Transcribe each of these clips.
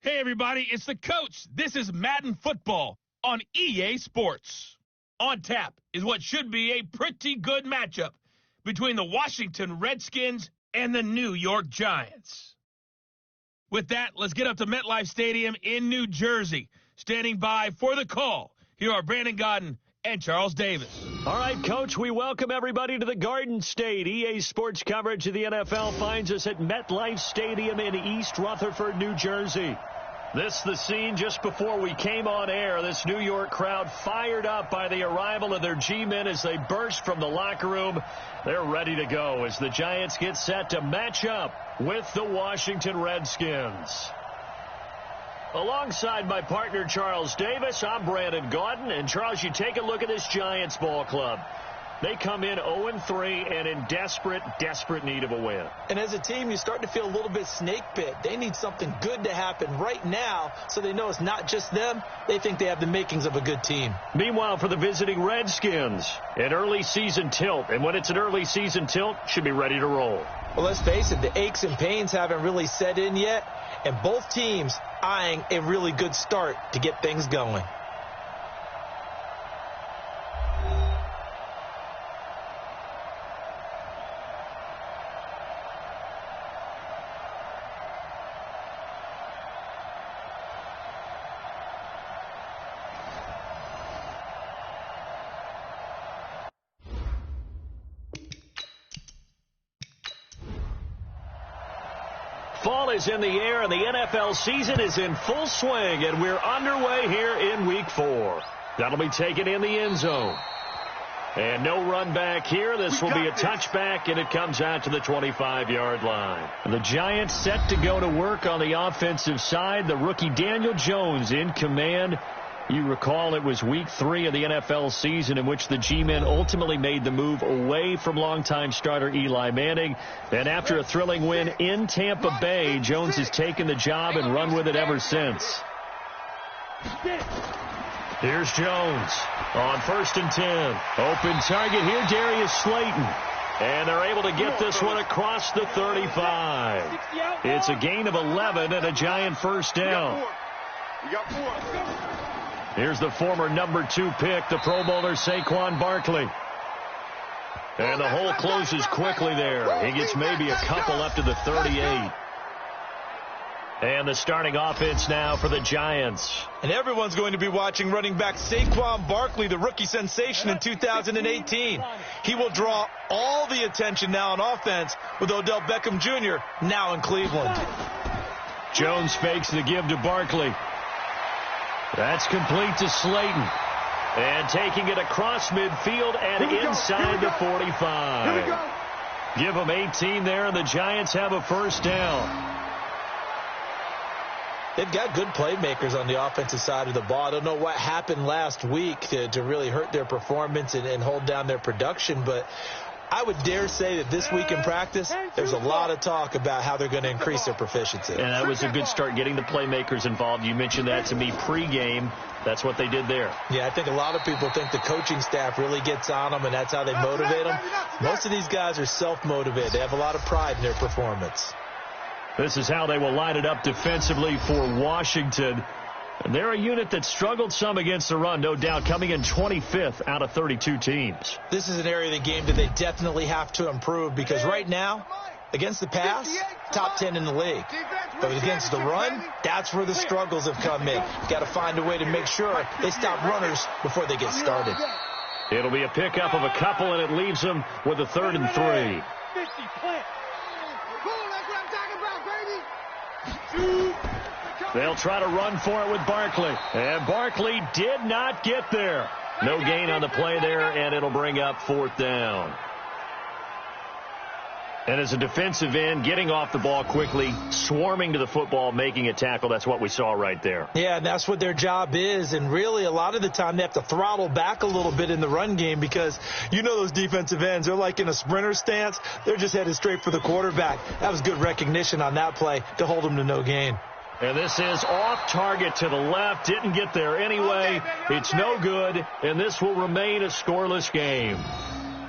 Hey, everybody, it's the coach. This is Madden Football on EA Sports. On tap is what should be a pretty good matchup between the Washington Redskins and the New York Giants. With that, let's get up to MetLife Stadium in New Jersey. Standing by for the call, here are Brandon Godden and Charles Davis. All right, Coach, we welcome everybody to the Garden State. EA Sports coverage of the NFL finds us at MetLife Stadium in East Rutherford, New Jersey. This the scene just before we came on air. This New York crowd fired up by the arrival of their G-men as they burst from the locker room. They're ready to go as the Giants get set to match up with the Washington Redskins. Alongside my partner, Charles Davis, I'm Brandon Godden. And, Charles, you take a look at this Giants ball club. They come in 0-3 and in desperate need of a win. And as a team, you start to feel a little bit snake bit. They need something good to happen right now so they know it's not just them. They think they have the makings of a good team. Meanwhile, for the visiting Redskins, an early season tilt. And when it's an early season tilt, should be ready to roll. Well, let's face it, the aches and pains haven't really set in yet. And both teams eyeing a really good start to get things going. Fall is in the air, and the NFL season is in full swing, and we're underway here in Week 4. That'll be taken in the end zone. And no run back here. This will be a touchback, and it comes out to the 25-yard line. The Giants set to go to work on the offensive side. The rookie Daniel Jones in command. You recall it was Week 3 of the NFL season in which the G-men ultimately made the move away from longtime starter Eli Manning. And after a thrilling win in Tampa Bay, Jones has taken the job and run with it ever since. Here's Jones on 1st and 10. Open target here, Darius Slayton. And they're able to get this one across the 35. It's a gain of 11 and a Giant first down. Here's the former number 2 pick, the Pro Bowler Saquon Barkley. And the hole closes quickly there. He gets maybe a couple up to the 38. And the starting offense now for the Giants. And everyone's going to be watching running back Saquon Barkley, the rookie sensation in 2018. He will draw all the attention now on offense with Odell Beckham Jr. now in Cleveland. Jones fakes the give to Barkley. That's complete to Slayton. And taking it across midfield and inside the 45. Give them 18 there, and the Giants have a first down. They've got good playmakers on the offensive side of the ball. I don't know what happened last week to really hurt their performance and hold down their production, but I would dare say that this week in practice, there's a lot of talk about how they're going to increase their proficiency. And that was a good start, getting the playmakers involved. You mentioned that to me pregame. That's what they did there. Yeah, I think a lot of people think the coaching staff really gets on them, and that's how they motivate them. Most of these guys are self-motivated. They have a lot of pride in their performance. This is how they will line it up defensively for Washington. They're a unit that struggled some against the run, no doubt, coming in 25th out of 32 teams. This is an area of the game that they definitely have to improve because right now, against the pass, top 10 in the league. But against the run, that's where the struggles have come in. You've got to find a way to make sure they stop runners before they get started. It'll be a pickup of a couple, and it leaves them with a 3rd and 3. They'll try to run for it with Barkley. And Barkley did not get there. No gain on the play there, and it'll bring up 4th down. And as a defensive end, getting off the ball quickly, swarming to the football, making a tackle, that's what we saw right there. Yeah, and that's what their job is. And really, a lot of the time, they have to throttle back a little bit in the run game because you know those defensive ends, they're like in a sprinter stance. They're just headed straight for the quarterback. That was good recognition on that play to hold them to no gain. And this is off target to the left. Didn't get there anyway. It's no good, and this will remain a scoreless game.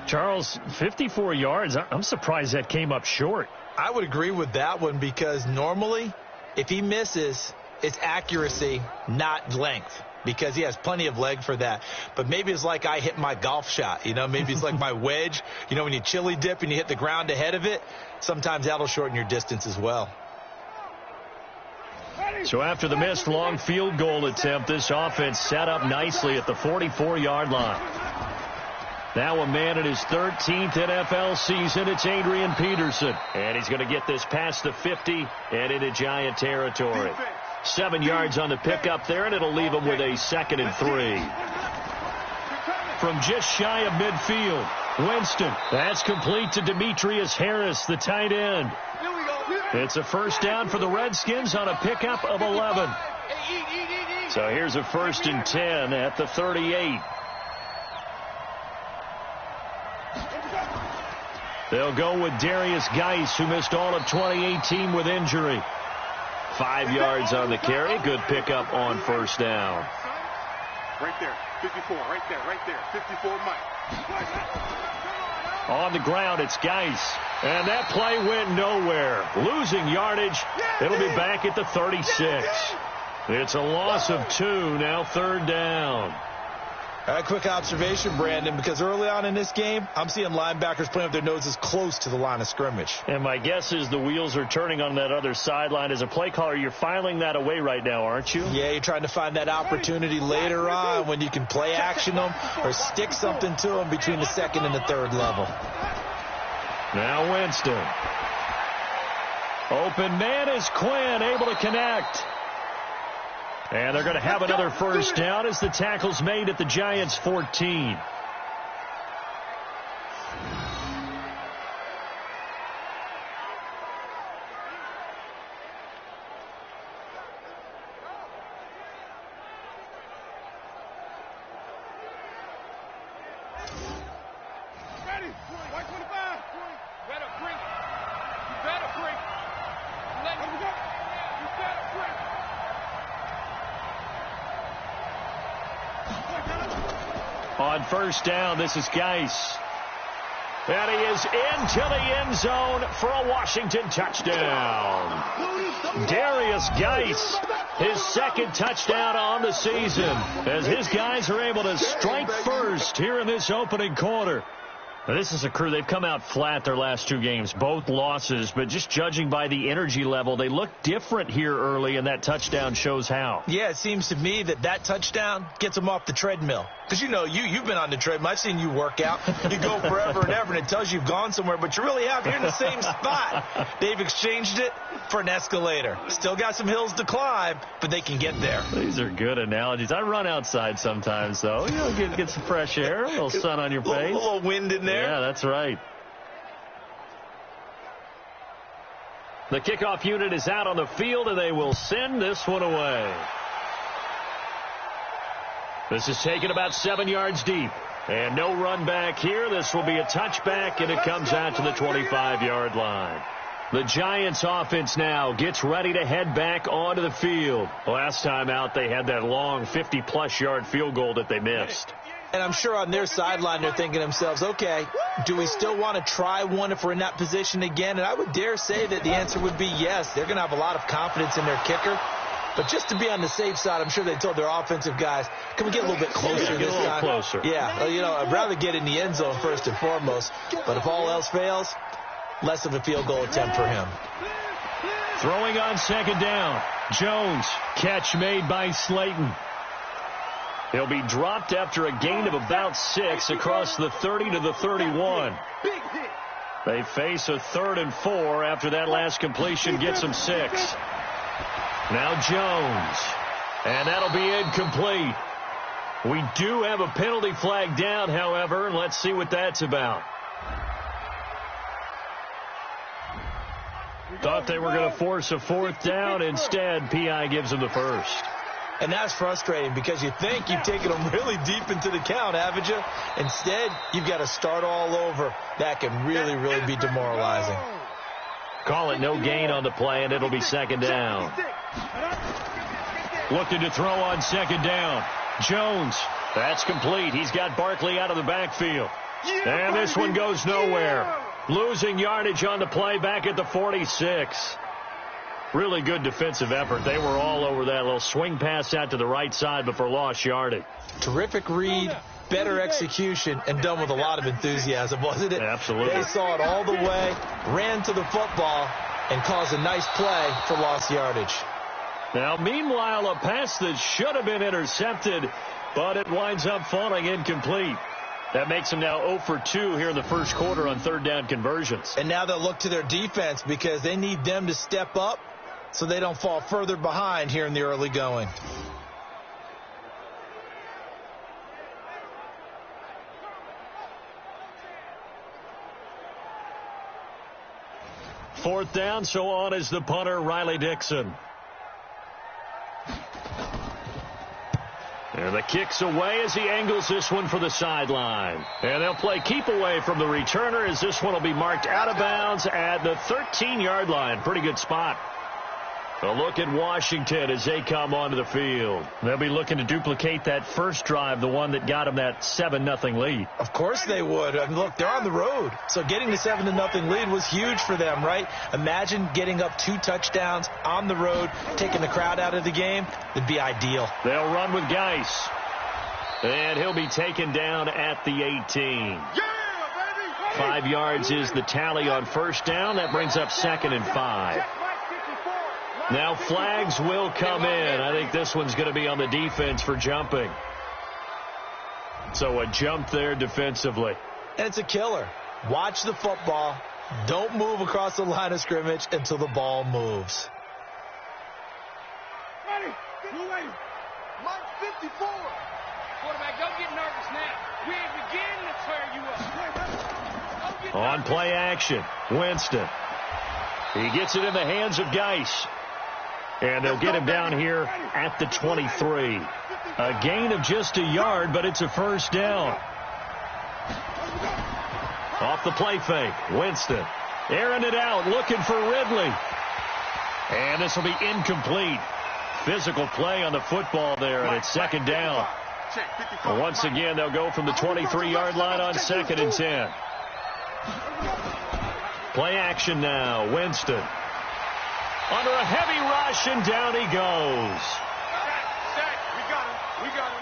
Charles, 54 yards. I'm surprised that came up short. I would agree with that one because normally, if he misses, it's accuracy, not length, because he has plenty of leg for that. But maybe it's like I hit my golf shot. Maybe it's like my wedge. When you chili dip and you hit the ground ahead of it, sometimes that'll shorten your distance as well. So after the missed long field goal attempt, this offense set up nicely at the 44-yard line. Now a man in his 13th NFL season, it's Adrian Peterson. And he's going to get this past the 50 and into Giant territory. 7 yards on the pickup there, and it'll leave him with a 2nd and 3. From just shy of midfield, Winston. That's complete to Demetrius Harris, the tight end. It's a first down for the Redskins on a pickup of 11. So here's a 1st and 10 at the 38. They'll go with Darius Geis, who missed all of 2018 with injury. 5 yards on the carry. Good pickup on first down. Right there. 54. Right there. 54, Mike. On the ground, it's Geis. And that play went nowhere. Losing yardage. It'll be back at the 36. It's a loss of 2. Now 3rd down. A quick observation, Brandon, because early on in this game, I'm seeing linebackers playing with their noses close to the line of scrimmage. And my guess is the wheels are turning on that other sideline. As a play caller, you're filing that away right now, aren't you? Yeah, you're trying to find that opportunity later on when you can play action them or stick something to them between the 2nd and the 3rd level. Now Winston. Open man is Quinn, able to connect. And they're going to have another first down as the tackle's made at the Giants' 14. On first down, this is Geis. And he is into the end zone for a Washington touchdown. Darius Geis, his 2nd touchdown on the season, as his guys are able to strike first here in this opening quarter. Now, this is a crew. They've come out flat their last 2 games, both losses, but just judging by the energy level, they look different here early, and that touchdown shows how. Yeah, it seems to me that touchdown gets them off the treadmill. Because, you've been on the treadmill. I've seen you work out. You go forever and ever, and it tells you you've gone somewhere, but you really have. You're in the same spot. They've exchanged it for an escalator. Still got some hills to climb, but they can get there. These are good analogies. I run outside sometimes, though. Get some fresh air, a little sun on your face. A little wind in there. Yeah, that's right. The kickoff unit is out on the field, and they will send this one away. This is taken about 7 yards deep. And no run back here. This will be a touchback, and it comes out to the 25-yard line. The Giants offense now gets ready to head back onto the field. Last time out, they had that long 50-plus yard field goal that they missed. And I'm sure on their sideline they're thinking to themselves, okay, do we still want to try one if we're in that position again? And I would dare say that the answer would be yes. They're going to have a lot of confidence in their kicker. But just to be on the safe side, I'm sure they told their offensive guys, can we get a little bit closer this time? Closer. Yeah, I'd rather get in the end zone first and foremost. But if all else fails, less of a field goal attempt for him. Throwing on 2nd down. Jones, catch made by Slayton. He'll be dropped after a gain of about 6 across the 30 to the 31. They face a 3rd and 4 after that last completion gets them 6. Now Jones. And that'll be incomplete. We do have a penalty flag down, however, and let's see what that's about. Thought they were going to force a 4th down. Instead, P.I. gives them the first. And that's frustrating because you think you've taken them really deep into the count, haven't you? Instead, you've got to start all over. That can really, really be demoralizing. Call it no gain on the play, and it'll be 2nd down. Looking to throw on 2nd down. Jones. That's complete. He's got Barkley out of the backfield. And this one goes nowhere. Losing yardage on the play back at the 46. Really good defensive effort. They were all over that little swing pass out to the right side before lost yardage. Terrific read, better execution, and done with a lot of enthusiasm, wasn't it? Absolutely. They saw it all the way, ran to the football, and caused a nice play for lost yardage. Now, meanwhile, a pass that should have been intercepted, but it winds up falling incomplete. That makes them now 0 for 2 here in the first quarter on third down conversions. And now they'll look to their defense because they need them to step up so they don't fall further behind here in the early going. Fourth down, so on is the punter, Riley Dixon. And the kick's away as he angles this one for the sideline. And they'll play keep away from the returner as this one will be marked out of bounds at the 13-yard line. Pretty good spot. A look at Washington as they come onto the field. They'll be looking to duplicate that first drive, the one that got them that 7-0 lead. Of course they would. I mean, look, they're on the road. So getting the 7-0 lead was huge for them, right? Imagine getting up 2 touchdowns on the road, taking the crowd out of the game. It'd be ideal. They'll run with Geis. And he'll be taken down at the 18. 5 yards is the tally on first down. That brings up 2nd and 5. Now flags will come in. I think this one's going to be on the defense for jumping. So a jump there defensively. And it's a killer. Watch the football. Don't move across the line of scrimmage until the ball moves. Mark 54. Quarterback, don't get nervous now. We ain't beginning to tear you up. On play action, Winston. He gets it in the hands of Geis. And they'll get him down here at the 23. A gain of just a yard, but it's a first down. Off the play fake, Winston. Airing it out, looking for Ridley. And this will be incomplete. Physical play on the football there, and it's 2nd down. Once again, they'll go from the 23-yard line on 2nd and 10. Play action now, Winston. Under a heavy rush, and down he goes. We got him.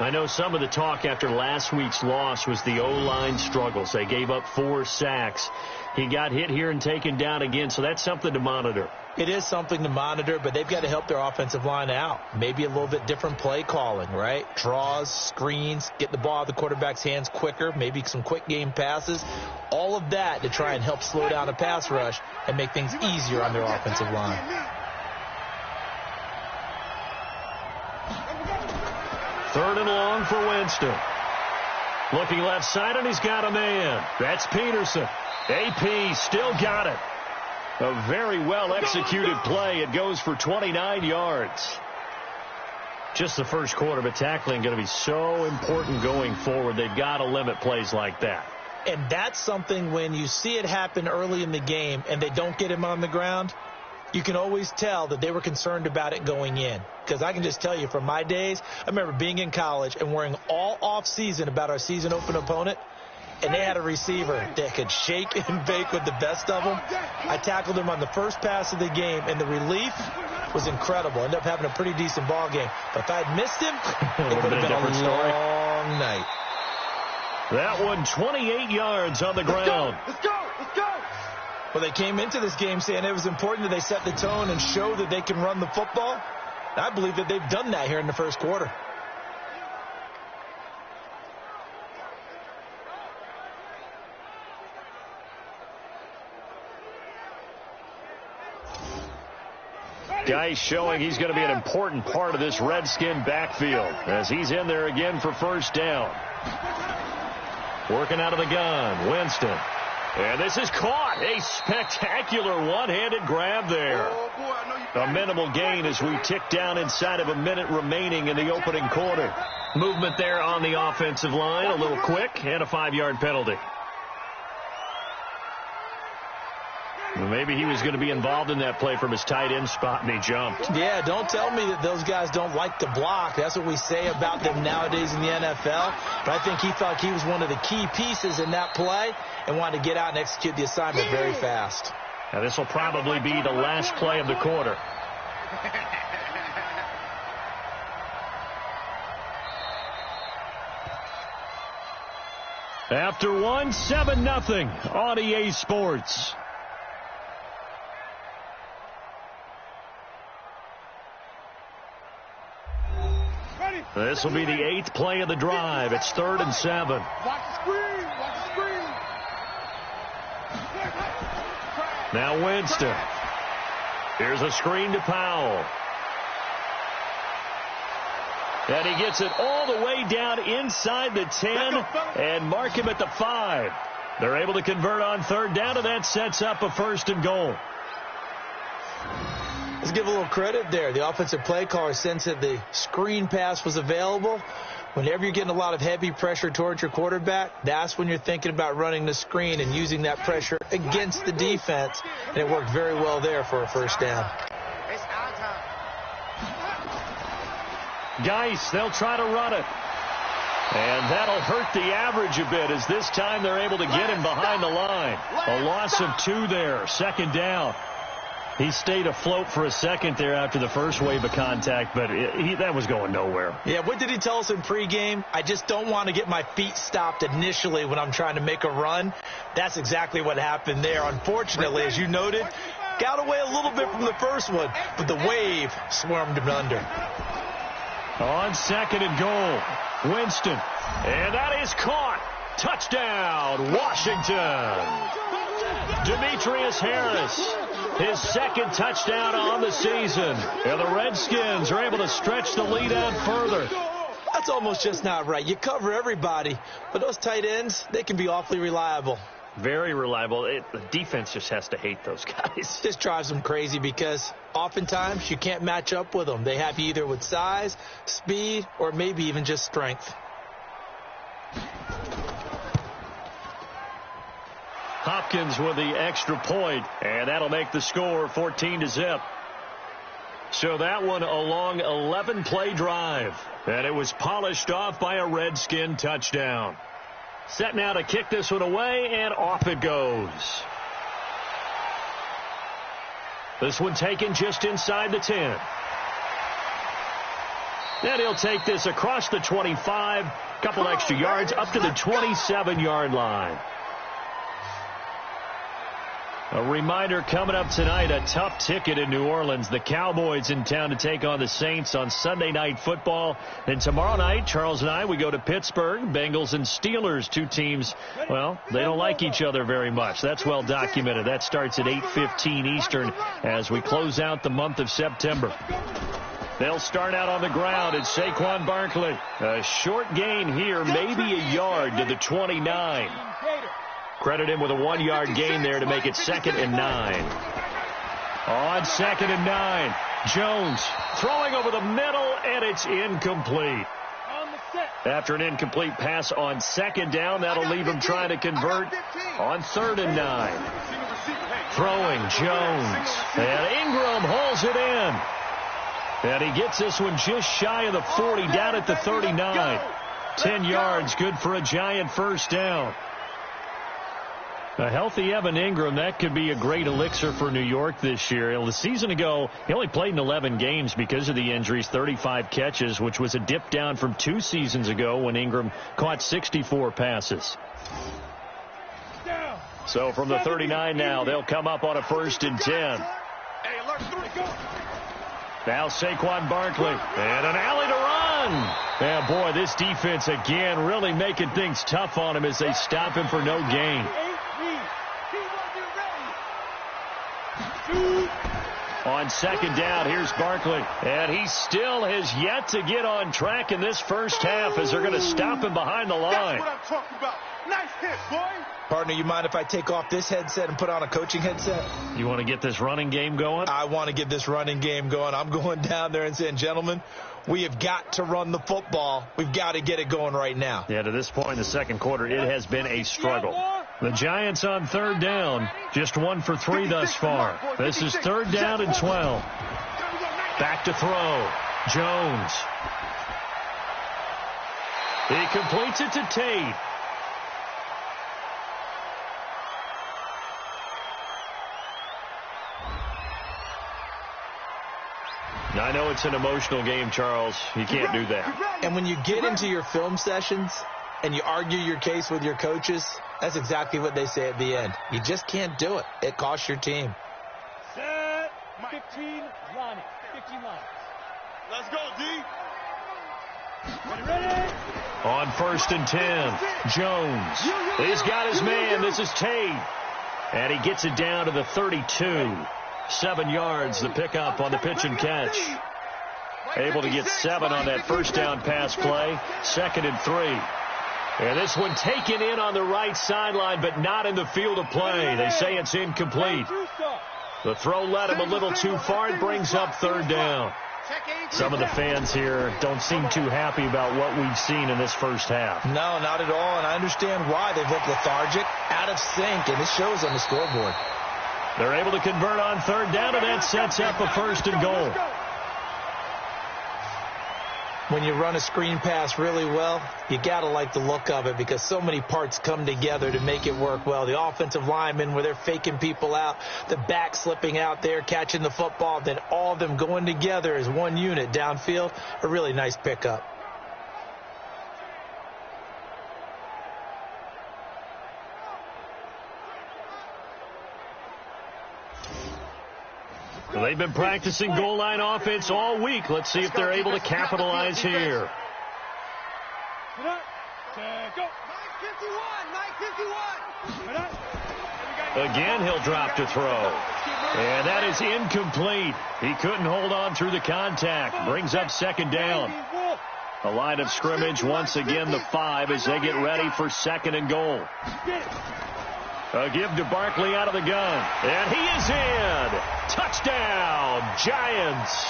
I know some of the talk after last week's loss was the O-line struggles. They gave up 4 sacks. He got hit here and taken down again, so that's something to monitor. It is something to monitor, but they've got to help their offensive line out. Maybe a little bit different play calling, right? Draws, screens, get the ball out of the quarterback's hands quicker, maybe some quick game passes. All of that to try and help slow down a pass rush and make things easier on their offensive line. Third and long for Winston. Looking left side, and he's got a man. That's Peterson. AP still got it. A very well-executed play. It goes for 29 yards. Just the first quarter, but tackling going to be so important going forward. They've got to limit plays like that. And that's something when you see it happen early in the game and they don't get him on the ground, you can always tell that they were concerned about it going in. Because I can just tell you from my days, I remember being in college and worrying all off-season about our season open opponent. And they had a receiver that could shake and bake with the best of them. I tackled him on the first pass of the game, and the relief was incredible. Ended up having a pretty decent ball game. But if I had missed him, it would have been a long night. That one, 28 yards on the ground. Let's go. Well, they came into this game saying it was important that they set the tone and show that they can run the football. And I believe that they've done that here in the first quarter. Geis showing he's going to be an important part of this Redskin backfield as he's in there again for first down. Working out of the gun, Winston. And this is caught. A spectacular one-handed grab there. A minimal gain as we tick down inside of a minute remaining in the opening quarter. Movement there on the offensive line, a little quick, and a 5-yard penalty. Maybe he was going to be involved in that play from his tight end spot, and he jumped. Yeah, don't tell me that those guys don't like to block. That's what we say about them nowadays in the NFL. But I think he thought he was one of the key pieces in that play and wanted to get out and execute the assignment very fast. Now, this will probably be the last play of the quarter. After one, 7-0 on EA Sports. This will be the 8th play of the drive. It's 3rd and 7. Watch the screen. Watch the screen. Now Winston. Here's a screen to Powell. And he gets it all the way down inside the 10 and mark him at the 5. They're able to convert on 3rd down, and that sets up a 1st and goal. Let's give a little credit there. The offensive play caller sensed that the screen pass was available. Whenever you're getting a lot of heavy pressure towards your quarterback, that's when you're thinking about running the screen and using that pressure against the defense. And it worked very well there for a 1st down. Geis, they'll try to run it. And that'll hurt the average a bit as this time they're able to get him behind the line. A loss of 2 there, 2nd down. He stayed afloat for a second there after the first wave of contact, but that was going nowhere. Yeah, what did he tell us in pregame? I just don't want to get my feet stopped initially when I'm trying to make a run. That's exactly what happened there. Unfortunately, as you noted, got away a little bit from the first one, but the wave swarmed him under. On 2nd and goal, Winston. And that is caught. Touchdown, Washington. Demetrius Harris, his 2nd touchdown on the season. And the Redskins are able to stretch the lead out further. That's almost just not right. You cover everybody, but those tight ends, they can be awfully reliable. Very reliable. The defense just has to hate those guys. This drives them crazy because oftentimes you can't match up with them. They have you either with size, speed, or maybe even just strength. Hopkins with the extra point, and that'll make the score 14-0. So that one a long 11-play drive, and it was polished off by a Redskin touchdown. Set now to kick this one away, and off it goes. This one taken just inside the 10. And he'll take this across the 25, couple extra yards, up to the 27-yard line. A reminder coming up tonight, a tough ticket in New Orleans. The Cowboys in town to take on the Saints on Sunday Night Football. And tomorrow night, Charles and I, we go to Pittsburgh. Bengals and Steelers, 2 teams, well, they don't like each other very much. That's well documented. That starts at 8:15 Eastern as we close out the month of September. They'll start out on the ground. It's Saquon Barkley. A short gain here, maybe a yard to the 29. Credit him with a 1-yard gain there to make it 2nd and 9. On 2nd and 9, Jones throwing over the middle, and it's incomplete. After an incomplete pass on 2nd down, that'll leave him trying to convert on 3rd and 9. Throwing Jones, and Ingram holds it in. And he gets this one just shy of the 40, down at the 39. 10 yards, good for a Giant 1st down. A healthy Evan Ingram, that could be a great elixir for New York this year. The season ago, he only played in 11 games because of the injuries, 35 catches, which was a dip down from 2 seasons ago when Ingram caught 64 passes. So from the 39 now, they'll come up on a 1st and 10. Now Saquon Barkley, and an alley to run. And boy, this defense again really making things tough on him as they stop him for no gain. On 2nd down, here's Barkley. And he still has yet to get on track in this first half as they're going to stop him behind the line. That's what I'm talking about. Nice hit, boy. Partner, you mind if I take off this headset and put on a coaching headset? You want to get this running game going? I want to get this running game going. I'm going down there and saying, gentlemen, we have got to run the football. We've got to get it going right now. Yeah, to this point in the second quarter, it has been a struggle. The Giants on 3rd down, just 1 for 3 thus far. This is 3rd down and 12. Back to throw. Jones. He completes it to Tate. . I know it's an emotional game, Charles. You can't do that. And when you get into your film sessions and you argue your case with your coaches, that's exactly what they say at the end. You just can't do it. It costs your team. Set. 15 line. 15 line. Let's go, D. Ready? On 1st and 10, Jones. He's got his man. This is Tate. And he gets it down to the 32. 7 yards, the pickup on the pitch and catch. Able to get 7 on that first down pass play. 2nd and 3. And this one taken in on the right sideline, but not in the field of play. They say it's incomplete. The throw led him a little too far. It brings up 3rd down. Some of the fans here don't seem too happy about what we've seen in this first half. No, not at all, and I understand why. They've looked lethargic, out of sync, and it shows on the scoreboard. They're able to convert on 3rd down, and that sets up a 1st and goal. When you run a screen pass really well, you got to like the look of it because so many parts come together to make it work well. The offensive linemen, where they're faking people out, the back slipping out there, catching the football, then all of them going together as one unit downfield, a really nice pickup. They've been practicing goal line offense all week. Let's see if they're able to capitalize here. Again, he'll drop to throw. And that is incomplete. He couldn't hold on through the contact. Brings up 2nd down. A line of scrimmage, once again the 5 as they get ready for 2nd and goal. A give to Barkley out of the gun. And he is in. Touchdown, Giants.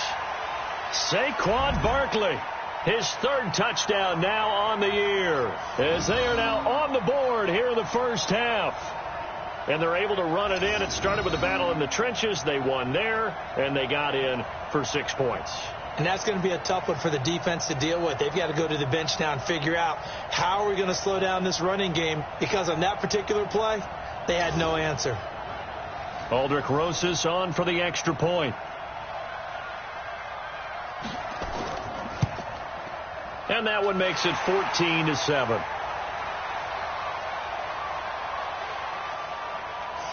Saquon Barkley, his 3rd touchdown now on the year, as they are now on the board here in the first half. And they're able to run it in. It started with a battle in the trenches. They won there, and they got in for 6 points. And that's going to be a tough one for the defense to deal with. They've got to go to the bench now and figure out how are we going to slow down this running game, because on that particular play, they had no answer. Aldrich Rosas on for the extra point. And that one makes it 14-7.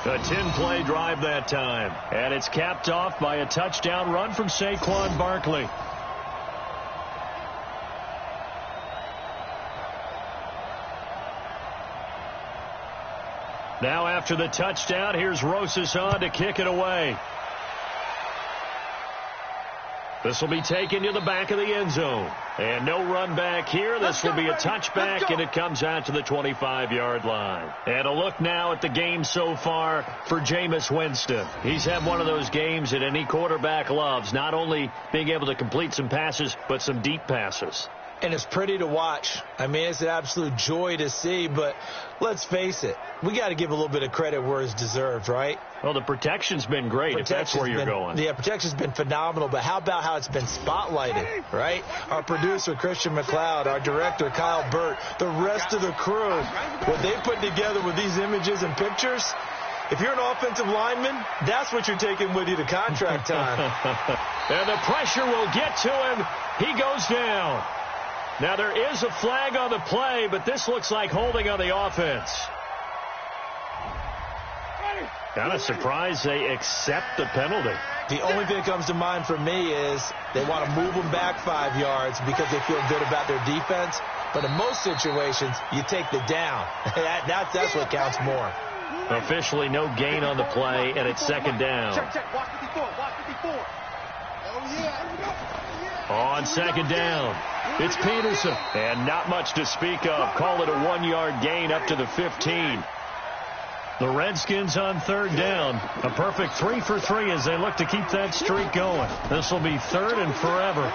A 10-play drive that time. And it's capped off by a touchdown run from Saquon Barkley. Now after the touchdown, here's Rosas on to kick it away. This will be taken to the back of the end zone. And no run back here. This will be a touchback, and it comes out to the 25-yard line. And a look now at the game so far for Jameis Winston. He's had one of those games that any quarterback loves, not only being able to complete some passes, but some deep passes. And it's pretty to watch. I mean, it's an absolute joy to see, but let's face it, we got to give a little bit of credit where it's deserved, right? Well, the protection's been great, if that's where you're going. Yeah, protection's been phenomenal, but how about how it's been spotlighted, right? Our producer, Christian McLeod, our director, Kyle Burt, the rest of the crew, what they put together with these images and pictures, if you're an offensive lineman, that's what you're taking with you to contract time. And the pressure will get to him. He goes down. Now, there is a flag on the play, but this looks like holding on the offense. Kind of surprised they accept the penalty. The only thing that comes to mind for me is they want to move them back 5 yards because they feel good about their defense. But in most situations, you take the down. That's what counts more. Officially no gain on the play, and it's 2nd down. Check. Watch 54. Watch 54. Oh, yeah. On 2nd down, it's Peterson. And not much to speak of. Call it a 1-yard gain up to the 15. The Redskins on 3rd down. A perfect 3 for 3 as they look to keep that streak going. This will be 3rd and forever.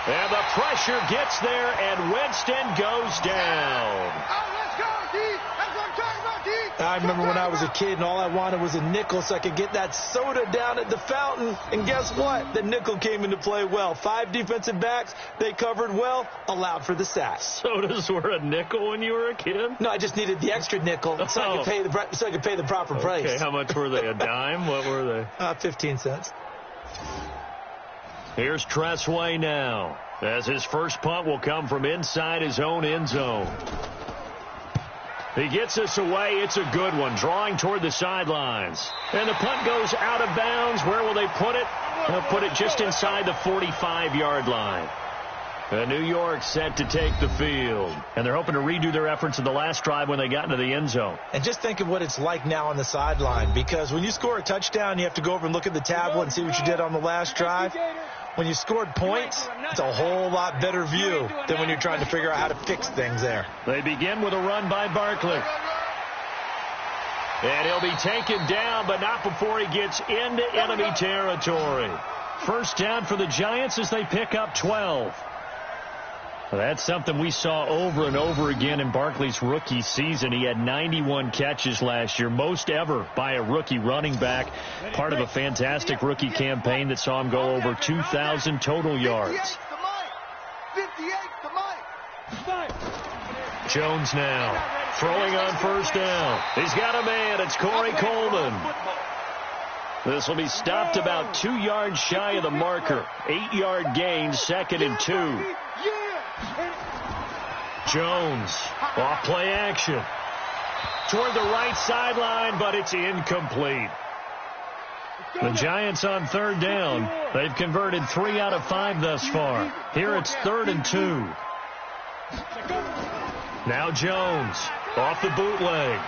And the pressure gets there, and Winston goes down. Oh, let's go, D. That's what I'm talking about, D. I remember when I was a kid and all I wanted was a nickel so I could get that soda down at the fountain. And guess what? The nickel came into play well. 5 defensive backs. They covered well, allowed for the sack. Sodas were a nickel when you were a kid? No, I just needed the extra nickel so I could pay the proper price. Okay, how much were they? A dime? What were they? 15 cents. Here's Tressway now, as his first punt will come from inside his own end zone. He gets this away. It's a good one, drawing toward the sidelines. And the punt goes out of bounds. Where will they put it? They'll put it just inside the 45-yard line. New York set to take the field. And they're hoping to redo their efforts in the last drive when they got into the end zone. And just think of what it's like now on the sideline, because when you score a touchdown, you have to go over and look at the tablet and see what you did on the last drive. When you scored points, it's a whole lot better view than when you're trying to figure out how to fix things there. They begin with a run by Barkley. And he'll be taken down, but not before he gets into enemy territory. First down for the Giants as they pick up 12. That's something we saw over and over again in Barkley's rookie season. He had 91 catches last year, most ever by a rookie running back, part of a fantastic rookie campaign that saw him go over 2,000 total yards. Jones now throwing on first down. He's got a man. It's Corey Coleman. This will be stopped about 2 yards shy of the marker. 8-yard gain, 2nd and 2. Jones, off play action. Toward the right sideline, but it's incomplete. The Giants on third down. They've converted 3 out of 5 thus far. Here it's 3rd and 2. Now Jones, off the bootleg.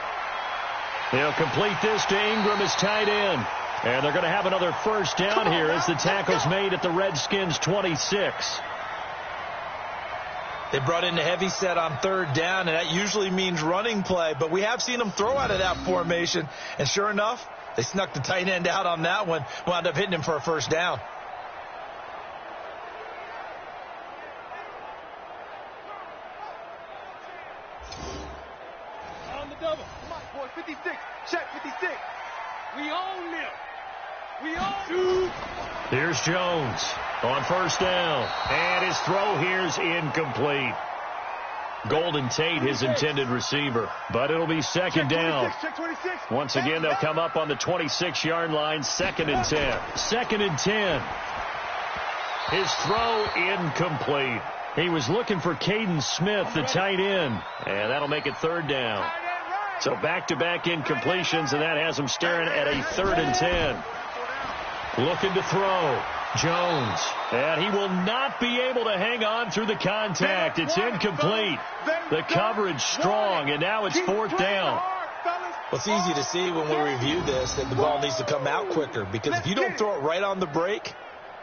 They'll complete this to Ingram as tight end. And they're going to have another first down here as the tackle's made at the Redskins' 26. They brought in the heavy set on third down, and that usually means running play. But we have seen them throw out of that formation. And sure enough, they snuck the tight end out on that one, wound up hitting him for a first down. On the double. Come on, boy. 56. Check 56. We own them. We own. Here's Jones on first down. And his throw here's incomplete. Golden Tate, his intended receiver. But it'll be second down. Once again, they'll come up on the 26-yard line. 2nd and 10. 2nd and 10. His throw incomplete. He was looking for Caden Smith, the tight end. And that'll make it 3rd down. So back-to-back incompletions, and that has him staring at a 3rd and 10. Looking to throw. Jones. And he will not be able to hang on through the contact. It's incomplete. The coverage strong, and now it's 4th down. Well, it's easy to see when we review this that the ball needs to come out quicker, because if you don't throw it right on the break,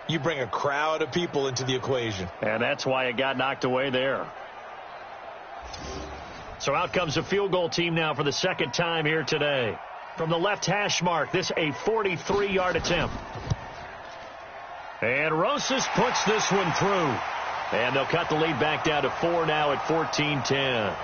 you bring a crowd of people into the equation. And that's why it got knocked away there. So out comes the field goal team now for the 2nd time here today. From the left hash mark, this a 43-yard attempt. And Rosas puts this one through. And they'll cut the lead back down to 4 now at 14-10.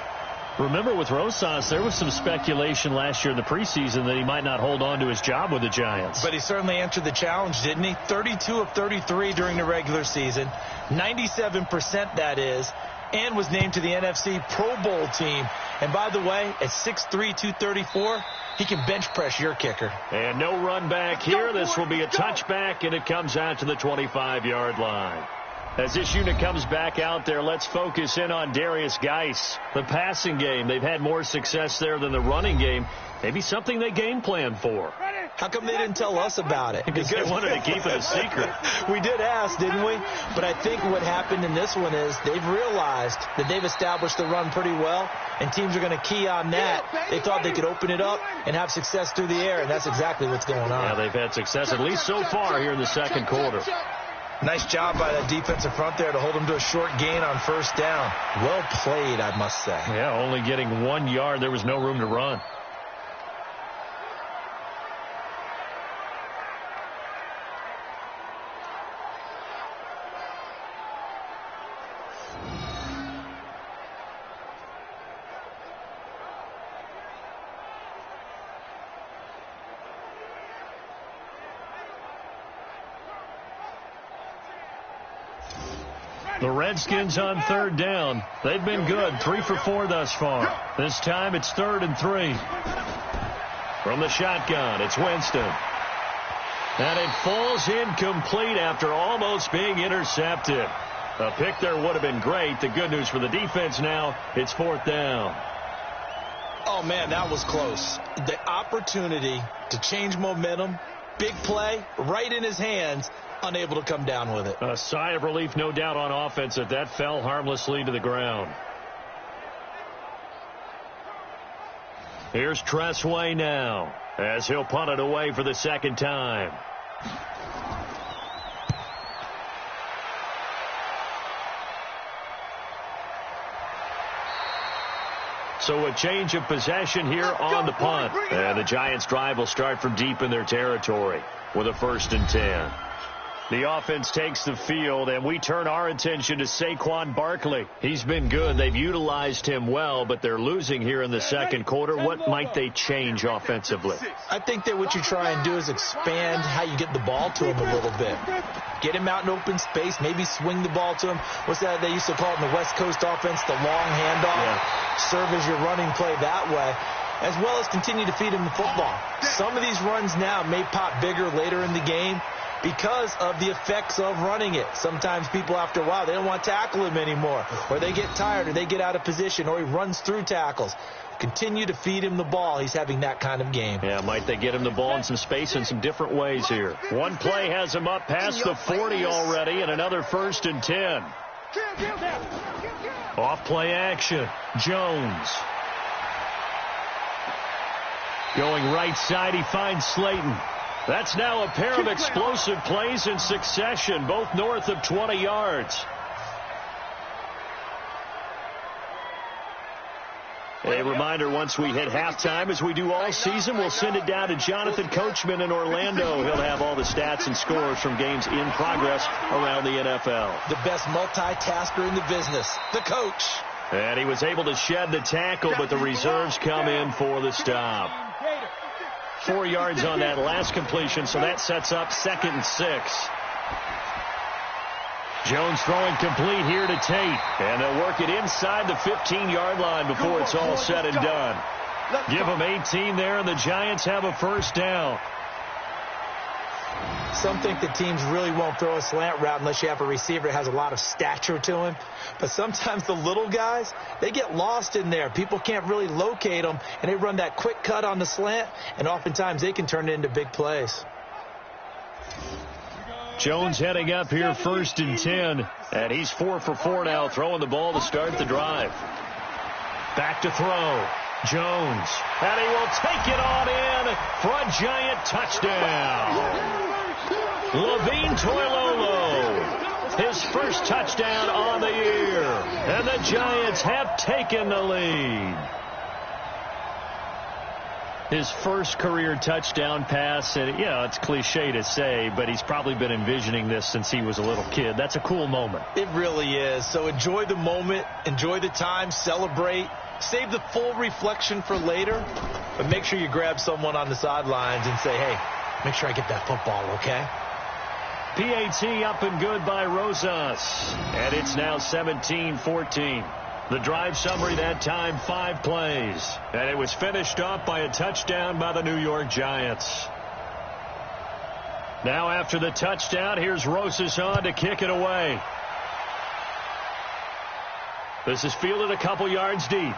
Remember, with Rosas, there was some speculation last year in the preseason that he might not hold on to his job with the Giants. But he certainly answered the challenge, didn't he? 32 of 33 during the regular season. 97% that is. And was named to the NFC Pro Bowl team. And by the way, at 6'3", 234, he can bench press your kicker. And no run back here. This will be a touchback, and it comes out to the 25-yard line. As this unit comes back out there, let's focus in on Darius Geis. The passing game, they've had more success there than the running game. Maybe something they game plan for. How come they didn't tell us about it? Because they wanted to keep it a secret. We did ask, didn't we? But I think what happened in this one is they've realized that they've established the run pretty well, and teams are going to key on that. They thought they could open it up and have success through the air, and that's exactly what's going on. Yeah, they've had success, at least so far here in the 2nd quarter. Nice job by that defensive front there to hold them to a short gain on first down. Well played, I must say. Yeah, only getting 1 yard. There was no room to run. The Redskins on 3rd down. They've been good, 3 for 4 thus far. This time it's 3rd and 3. From the shotgun, it's Winston. And it falls incomplete after almost being intercepted. A pick there would have been great. The good news for the defense now, it's 4th down. Oh, man, that was close. The opportunity to change momentum, big play, right in his hands, unable to come down with it. A sigh of relief, no doubt, on offense that fell harmlessly to the ground. Here's Tressway now as he'll punt it away for the 2nd time. So a change of possession here on the punt. And the Giants' drive will start from deep in their territory with a 1st and 10. The offense takes the field, and we turn our attention to Saquon Barkley. He's been good. They've utilized him well, but they're losing here in the 2nd quarter. What might they change offensively? I think that what you try and do is expand how you get the ball to him a little bit. Get him out in open space, maybe swing the ball to him. What's that they used to call it in the West Coast offense, the long handoff? Yeah. Serve as your running play that way, as well as continue to feed him the football. Some of these runs now may pop bigger later in the game because of the effects of running it. Sometimes people, after a while, they don't want to tackle him anymore, or they get tired, or they get out of position, or he runs through tackles. Continue to feed him the ball. He's having that kind of game. Yeah, might they get him the ball in some space in some different ways here. One play has him up past the 40 already, and another 1st and 10. Off play action. Jones. Going right side, he finds Slayton. That's now a pair of explosive plays in succession, both north of 20 yards. A reminder, once we hit halftime, as we do all season, we'll send it down to Jonathan Coachman in Orlando. He'll have all the stats and scores from games in progress around the NFL. The best multitasker in the business, the coach. And he was able to shed the tackle, but the reserves come in for the stop. 4 yards on that last completion, so that sets up 2nd and 6. Jones throwing complete here to Tate, and they'll work it inside the 15-yard line before it's all said and done. Give them 18 there, and the Giants have a 1st down. Some think that teams really won't throw a slant route unless you have a receiver that has a lot of stature to him. But sometimes the little guys, they get lost in there. People can't really locate them, and they run that quick cut on the slant, and oftentimes they can turn it into big plays. Jones heading up here 1st and 10, and he's 4 for 4 now, throwing the ball to start the drive. Back to throw. Jones, and he will take it on in for a Giant touchdown. Levine Toilolo, his first touchdown on the year, and the Giants have taken the lead. His first career touchdown pass, and it's cliche to say, but he's probably been envisioning this since he was a little kid. That's a cool moment. It really is. So enjoy the moment, enjoy the time, celebrate. Save the full reflection for later, but make sure you grab someone on the sidelines and say, hey, make sure I get that football, okay? PAT up and good by Rosas, and it's now 17-14. The drive summary that time, 5 plays, and it was finished off by a touchdown by the New York Giants. Now after the touchdown, here's Rosas on to kick it away. This is fielded a couple yards deep.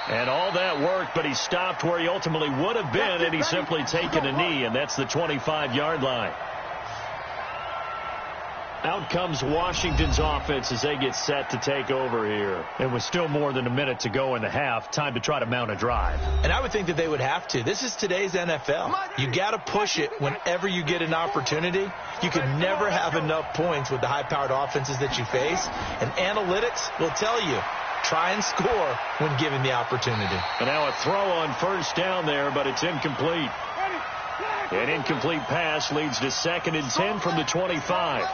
And all that work, but he stopped where he ultimately would have been, and he's simply taken a knee, and that's the 25-yard line. Out comes Washington's offense as they get set to take over here. And with still more than a minute to go in the half, time to try to mount a drive. And I would think that they would have to. This is today's NFL. You got to push it whenever you get an opportunity. You can never have enough points with the high-powered offenses that you face. And analytics will tell you, try and score when given the opportunity. And now a throw on 1st down there, but it's incomplete. An incomplete pass leads to 2nd and 10 from the 25.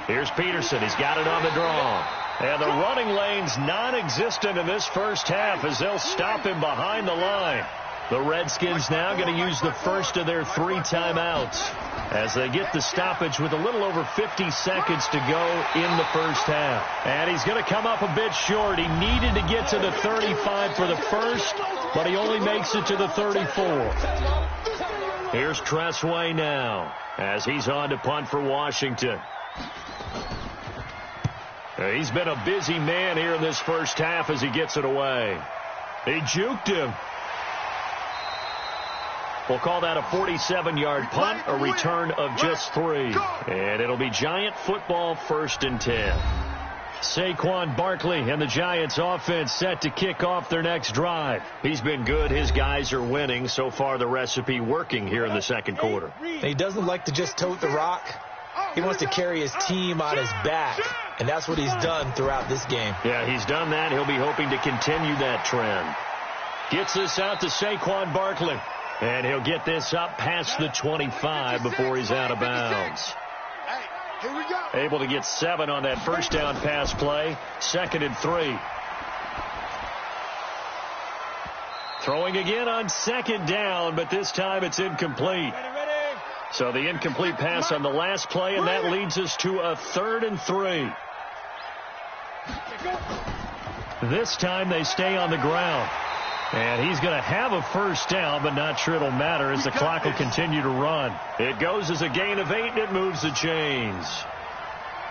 Here's Peterson. He's got it on the draw. And the running lane's non-existent in this first half as they'll stop him behind the line. The Redskins now going to use the first of their 3 timeouts as they get the stoppage with a little over 50 seconds to go in the first half. And he's going to come up a bit short. He needed to get to the 35 for the first, but he only makes it to the 34. Here's Tressway now as he's on to punt for Washington. He's been a busy man here in this first half as he gets it away. He juked him. We'll call that a 47-yard punt, a return of just 3. And it'll be Giant football, 1st and 10. Saquon Barkley and the Giants offense set to kick off their next drive. He's been good. His guys are winning. So far, the recipe working here in the second quarter. He doesn't like to just tote the rock. He wants to carry his team on his back, and that's what he's done throughout this game. Yeah, he's done that. He'll be hoping to continue that trend. Gets this out to Saquon Barkley, and he'll get this up past the 25 before he's out of bounds. Here we go. Able to get 7 on that first down pass play. 2nd and 3. Throwing again on 2nd down, but this time it's incomplete. So the incomplete pass on the last play, and that leads us to a 3rd and 3. This time they stay on the ground. And he's going to have a first down, but not sure it'll matter as the clock will continue to run. It goes as a gain of 8, and it moves the chains.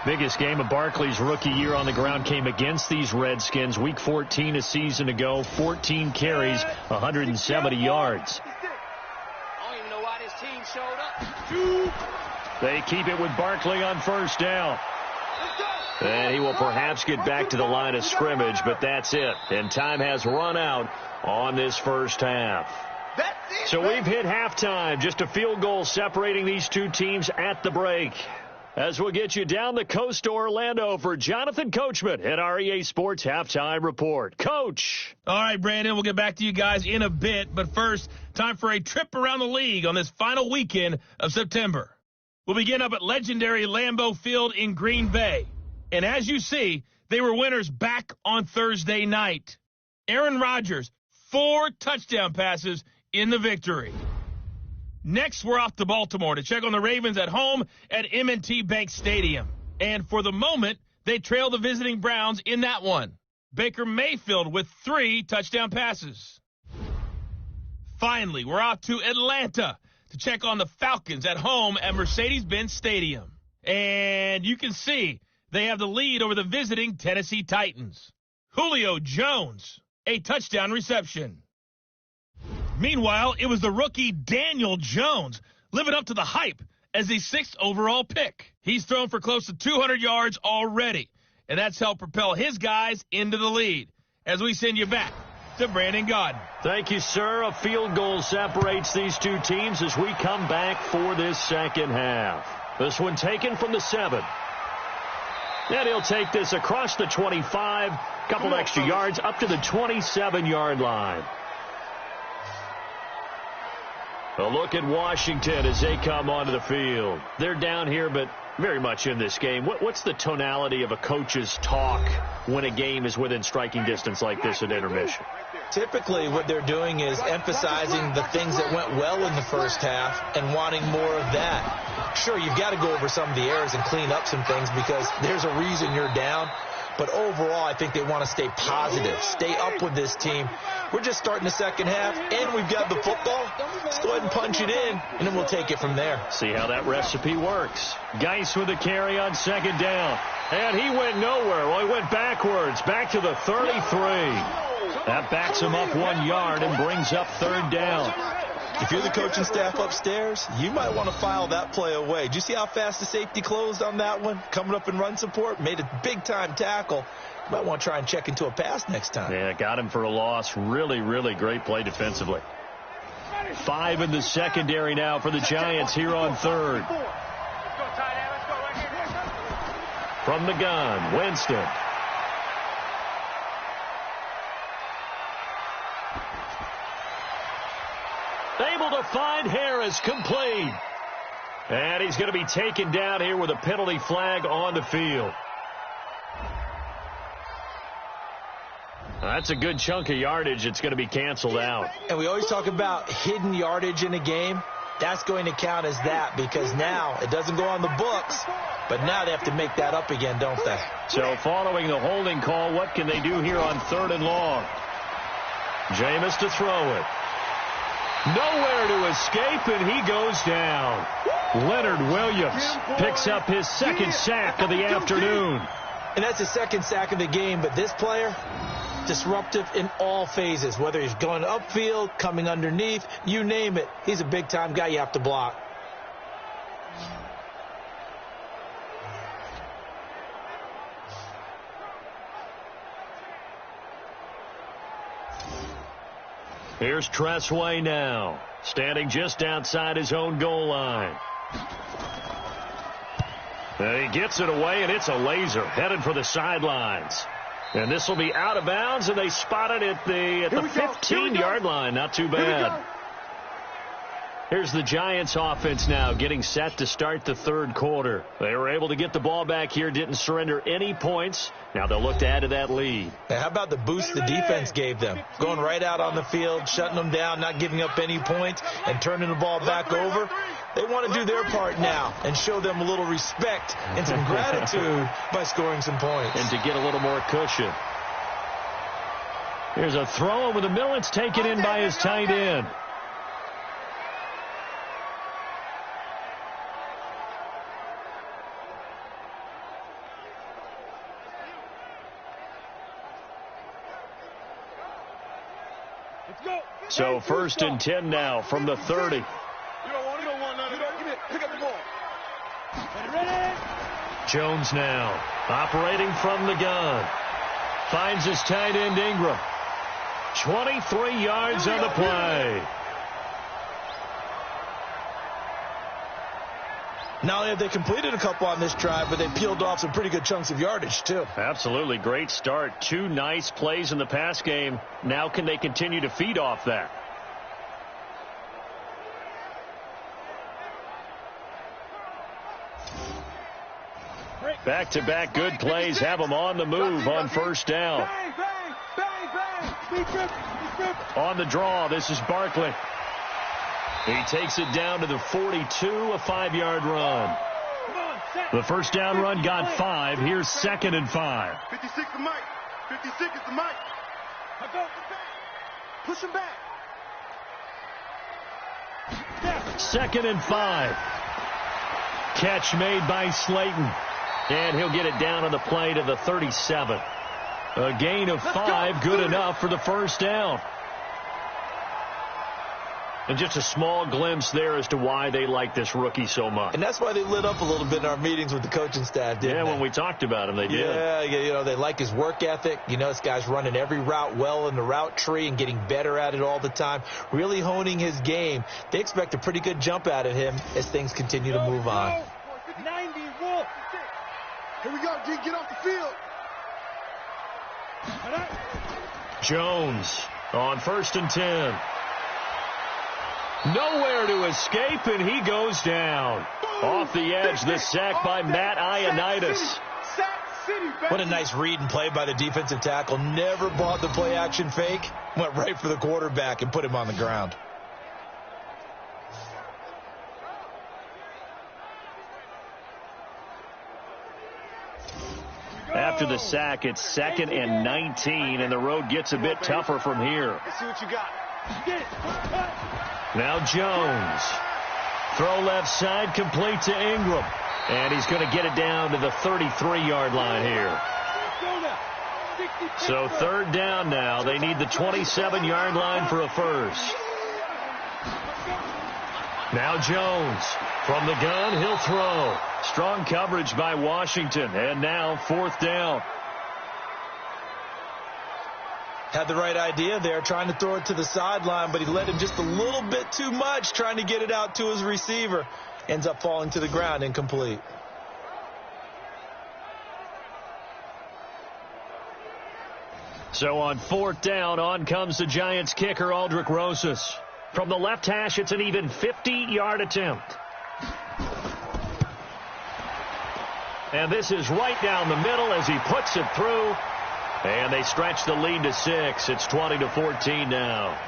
Biggest game of Barkley's rookie year on the ground came against these Redskins. Week 14 a season ago, 14 carries, 170 yards. I don't even know why this team showed up. They keep it with Barkley on first down. And he will perhaps get back to the line of scrimmage, but that's it. And time has run out on this first half. So we've hit halftime. Just a field goal separating these two teams at the break. As we'll get you down the coast to Orlando for Jonathan Coachman at our EA Sports Halftime Report. Coach. All right, Brandon, we'll get back to you guys in a bit. But first, time for a trip around the league on this final weekend of September. We'll begin up at legendary Lambeau Field in Green Bay. And as you see, they were winners back on Thursday night. Aaron Rodgers, 4 touchdown passes in the victory. Next, we're off to Baltimore to check on the Ravens at home at M&T Bank Stadium. And for the moment, they trail the visiting Browns in that one. Baker Mayfield with 3 touchdown passes. Finally, we're off to Atlanta to check on the Falcons at home at Mercedes-Benz Stadium. And you can see they have the lead over the visiting Tennessee Titans. Julio Jones, a touchdown reception. Meanwhile, it was the rookie Daniel Jones living up to the hype as the 6th overall pick. He's thrown for close to 200 yards already, and that's helped propel his guys into the lead. As we send you back to Brandon Gaudin. Thank you, sir. A field goal separates these two teams as we come back for this second half. This one taken from the 7. And he'll take this across the 25, couple extra yards up to the 27-yard line. A look at Washington as they come onto the field. They're down here, but very much in this game. What's the tonality of a coach's talk when a game is within striking distance like this at intermission? Typically, what they're doing is emphasizing the things that went well in the first half and wanting more of that. Sure, you've got to go over some of the errors and clean up some things because there's a reason you're down. But overall, I think they want to stay positive, stay up with this team. We're just starting the second half, and we've got the football. Let's go ahead and punch it in, and then we'll take it from there. See how that recipe works. Geis with a carry on second down. And he went nowhere. Well, he went backwards, back to the 33. That backs him up 1 yard and brings up 3rd down. If you're the coaching staff upstairs, you might want to file that play away. Did you see how fast the safety closed on that one? Coming up in run support, made a big-time tackle. You might want to try and check into a pass next time. Yeah, got him for a loss. Really, really great play defensively. 5 in the secondary now for the Giants here on 3rd. From the gun, Winston. Able to find Harris, complete. And he's going to be taken down here with a penalty flag on the field. That's a good chunk of yardage. It's going to be canceled out. And we always talk about hidden yardage in a game. That's going to count as that because now it doesn't go on the books, but now they have to make that up again, don't they? So following the holding call, what can they do here on 3rd and long? Jameis to throw it. Nowhere to escape, and he goes down. Leonard Williams picks up his second sack of the afternoon. And that's his second sack of the game, but this player, disruptive in all phases, whether he's going upfield, coming underneath, you name it. He's a big-time guy you have to block. Here's Tressway now, standing just outside his own goal line. And he gets it away, and it's a laser headed for the sidelines. And this will be out of bounds, and they spot it at the 15-yard line. Not too bad. Here's the Giants offense now getting set to start the third quarter. They were able to get the ball back here, didn't surrender any points. Now they'll look to add to that lead. Now, how about the boost the defense gave them? Going right out on the field, shutting them down, not giving up any points, and turning the ball back over. They want to do their part now and show them a little respect and some gratitude by scoring some points. And to get a little more cushion. Here's a throw over the middle. It's taken in by his tight end. So 1st and 10 now from the 30. You don't want none of it. Give it. Pick up the ball. Jones now operating from the gun. Finds his tight end Ingram. 23 yards on the play. Not only have they completed a couple on this drive, but they peeled off some pretty good chunks of yardage, too. Absolutely. Great start. 2 nice plays in the pass game. Now can they continue to feed off that? Back-to-back good plays have them on the move on first down. Bang, bang, bang. On the draw, this is Barkley. He takes it down to the 42, a 5-yard run. The first down run got 5. Here's 2nd and 5. 56 to Mike. 56 is the Mike. Push him back. 2nd and 5. Catch made by Slayton. And he'll get it down on the play to the 37. A gain of 5, good enough for the first down. And just a small glimpse there as to why they like this rookie so much. And that's why they lit up a little bit in our meetings with the coaching staff, didn't they? When we talked about him, they did. Yeah, you know, they like his work ethic. You know, this guy's running every route well in the route tree and getting better at it all the time, really honing his game. They expect a pretty good jump out of him as things continue to move on. 90 Wolf. Here we go, G. Get off the field. Jones on 1st and 10. Nowhere to escape, and he goes down. Off the edge, the sack by Matt Ioannidis. What a nice read and play by the defensive tackle. Never bought the play action fake. Went right for the quarterback and put him on the ground. After the sack, it's 2nd and 19, and the road gets a bit tougher from here. Let's see what you got. Now Jones. Throw left side, complete to Ingram. And he's going to get it down to the 33-yard line here. So 3rd down now. They need the 27-yard line for a first. Now Jones. From the gun, he'll throw. Strong coverage by Washington. And now 4th down. Had the right idea there, trying to throw it to the sideline, but he let him just a little bit too much, trying to get it out to his receiver. Ends up falling to the ground, incomplete. So on 4th down, on comes the Giants kicker, Aldrick Rosas. From the left hash, it's an even 50-yard attempt. And this is right down the middle as he puts it through. And they stretch the lead to 6. It's 20-14 now.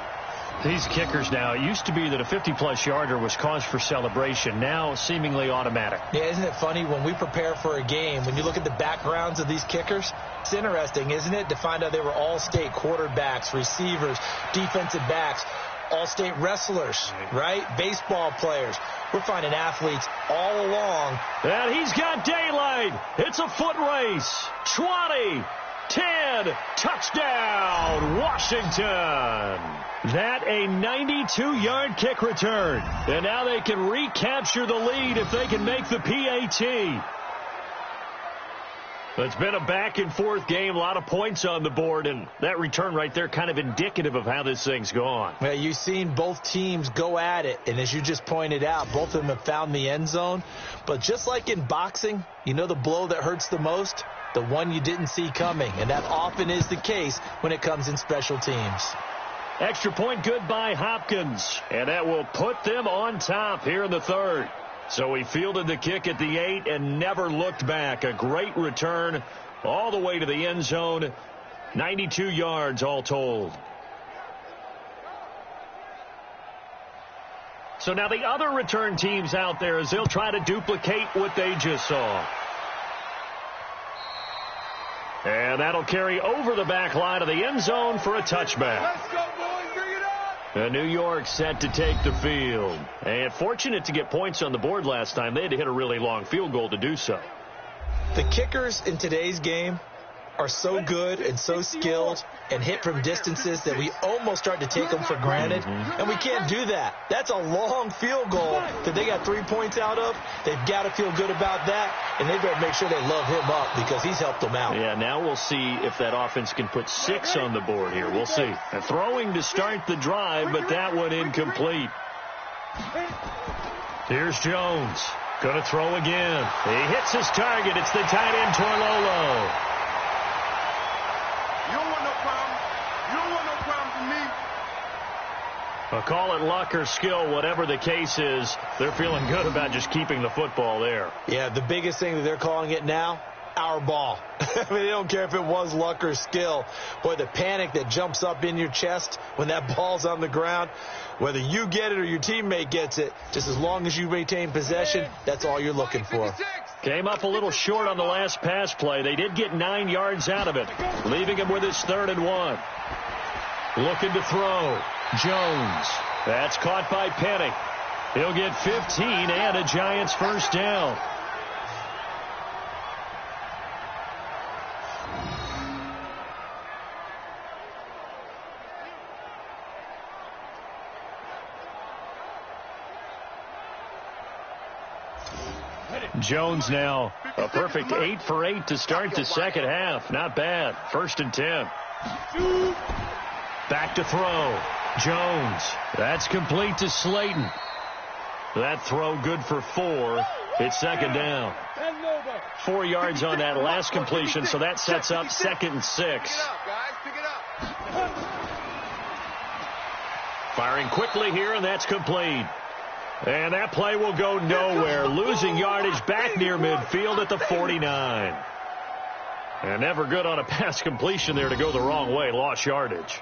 These kickers now, it used to be that a 50-plus yarder was cause for celebration. Now seemingly automatic. Yeah, isn't it funny when we prepare for a game, when you look at the backgrounds of these kickers, it's interesting, isn't it, to find out they were all-state quarterbacks, receivers, defensive backs. all-state wrestlers, right? Baseball players. We're finding athletes all along. And he's got daylight. It's a foot race. 20, 10, touchdown, Washington. That a 92-yard kick return. And now they can recapture the lead if they can make the PAT. It's been a back-and-forth game, a lot of points on the board, and that return right there kind of indicative of how this thing's gone. Well, you've seen both teams go at it, and as you just pointed out, both of them have found the end zone. But just like in boxing, you know the blow that hurts the most? The one you didn't see coming, and that often is the case when it comes in special teams. Extra point good by Hopkins, and that will put them on top here in the third. So he fielded the kick at the 8 and never looked back. A great return all the way to the end zone. 92 yards all told. So now the other return teams out there as they'll try to duplicate what they just saw. And that'll carry over the back line of the end zone for a touchback. Let's go, boys. Bring it up. New York set to take the field. And fortunate to get points on the board last time. They had to hit a really long field goal to do so. The kickers in today's game are so good and so skilled and hit from distances that we almost start to take them for granted. And we can't do that. That's a long field goal that they got 3 points out of. They've got to feel good about that, and they better make sure they love him up because he's helped them out. Yeah, now we'll see if that offense can put 6 on the board here. We'll see. And throwing to start the drive, but that one incomplete. Here's Jones. Going to throw again. He hits his target. It's the tight end, Torlolo. You don't want no problem. You don't want no problem from me. I'll call it luck or skill, whatever the case is. They're feeling good about just keeping the football there. Yeah, the biggest thing that they're calling it now, our ball. I mean, they don't care if it was luck or skill. Boy, the panic that jumps up in your chest when that ball's on the ground, whether you get it or your teammate gets it, just as long as you maintain possession, that's all you're looking for. Came up a little short on the last pass play. They did get 9 yards out of it, leaving him with his 3rd and 1. Looking to throw. Jones. That's caught by Penny. He'll get 15 and a Giants first down. Jones now a perfect 8 for 8 to start the second half. Not bad. 1st and 10. Back to throw. Jones. That's complete to Slayton. That throw good for 4. It's 2nd down. 4 yards on that last completion, so that sets up 2nd and 6. Firing quickly here, and that's complete. And that play will go nowhere. Losing yardage back near midfield at the 49. And never good on a pass completion there to go the wrong way. Lost yardage.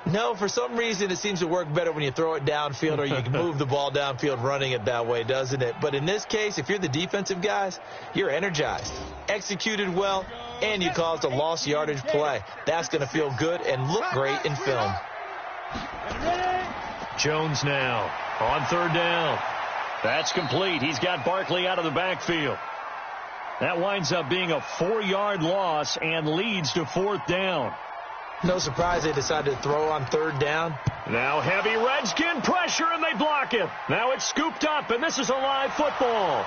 No, for some reason it seems to work better when you throw it downfield or you can move the ball downfield running it that way, doesn't it? But in this case, if you're the defensive guys, you're energized, executed well, and you caused a lost yardage play. That's going to feel good and look great in film. Jones now on 3rd down. That's complete. He's got Barkley out of the backfield. That winds up being a 4-yard loss and leads to 4th down. No surprise they decided to throw on 3rd down. Now heavy Redskin pressure, and they block it. Now it's scooped up, and this is a live football.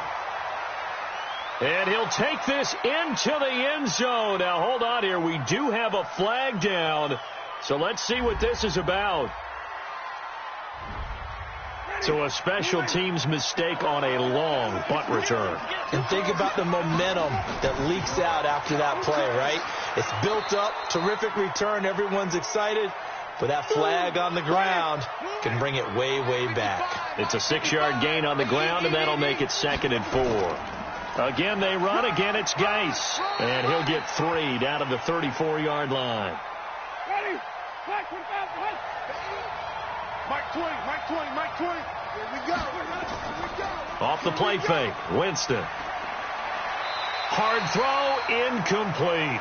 And he'll take this into the end zone. Now hold on here. We do have a flag down. So let's see what this is about. So a special teams mistake on a long punt return. And think about the momentum that leaks out after that play, right? It's built up, terrific return, everyone's excited, but that flag on the ground can bring it way, way back. It's a 6-yard gain on the ground, and that'll make it 2nd and 4. Again, they run. Again, it's Geis. And he'll get 3 down to the 34-yard line. Ready? Back, 25, behind. Mike 20, Mike 20, Mike 20. Here we go. Here we go. Off the play fake, Winston. Hard throw, incomplete.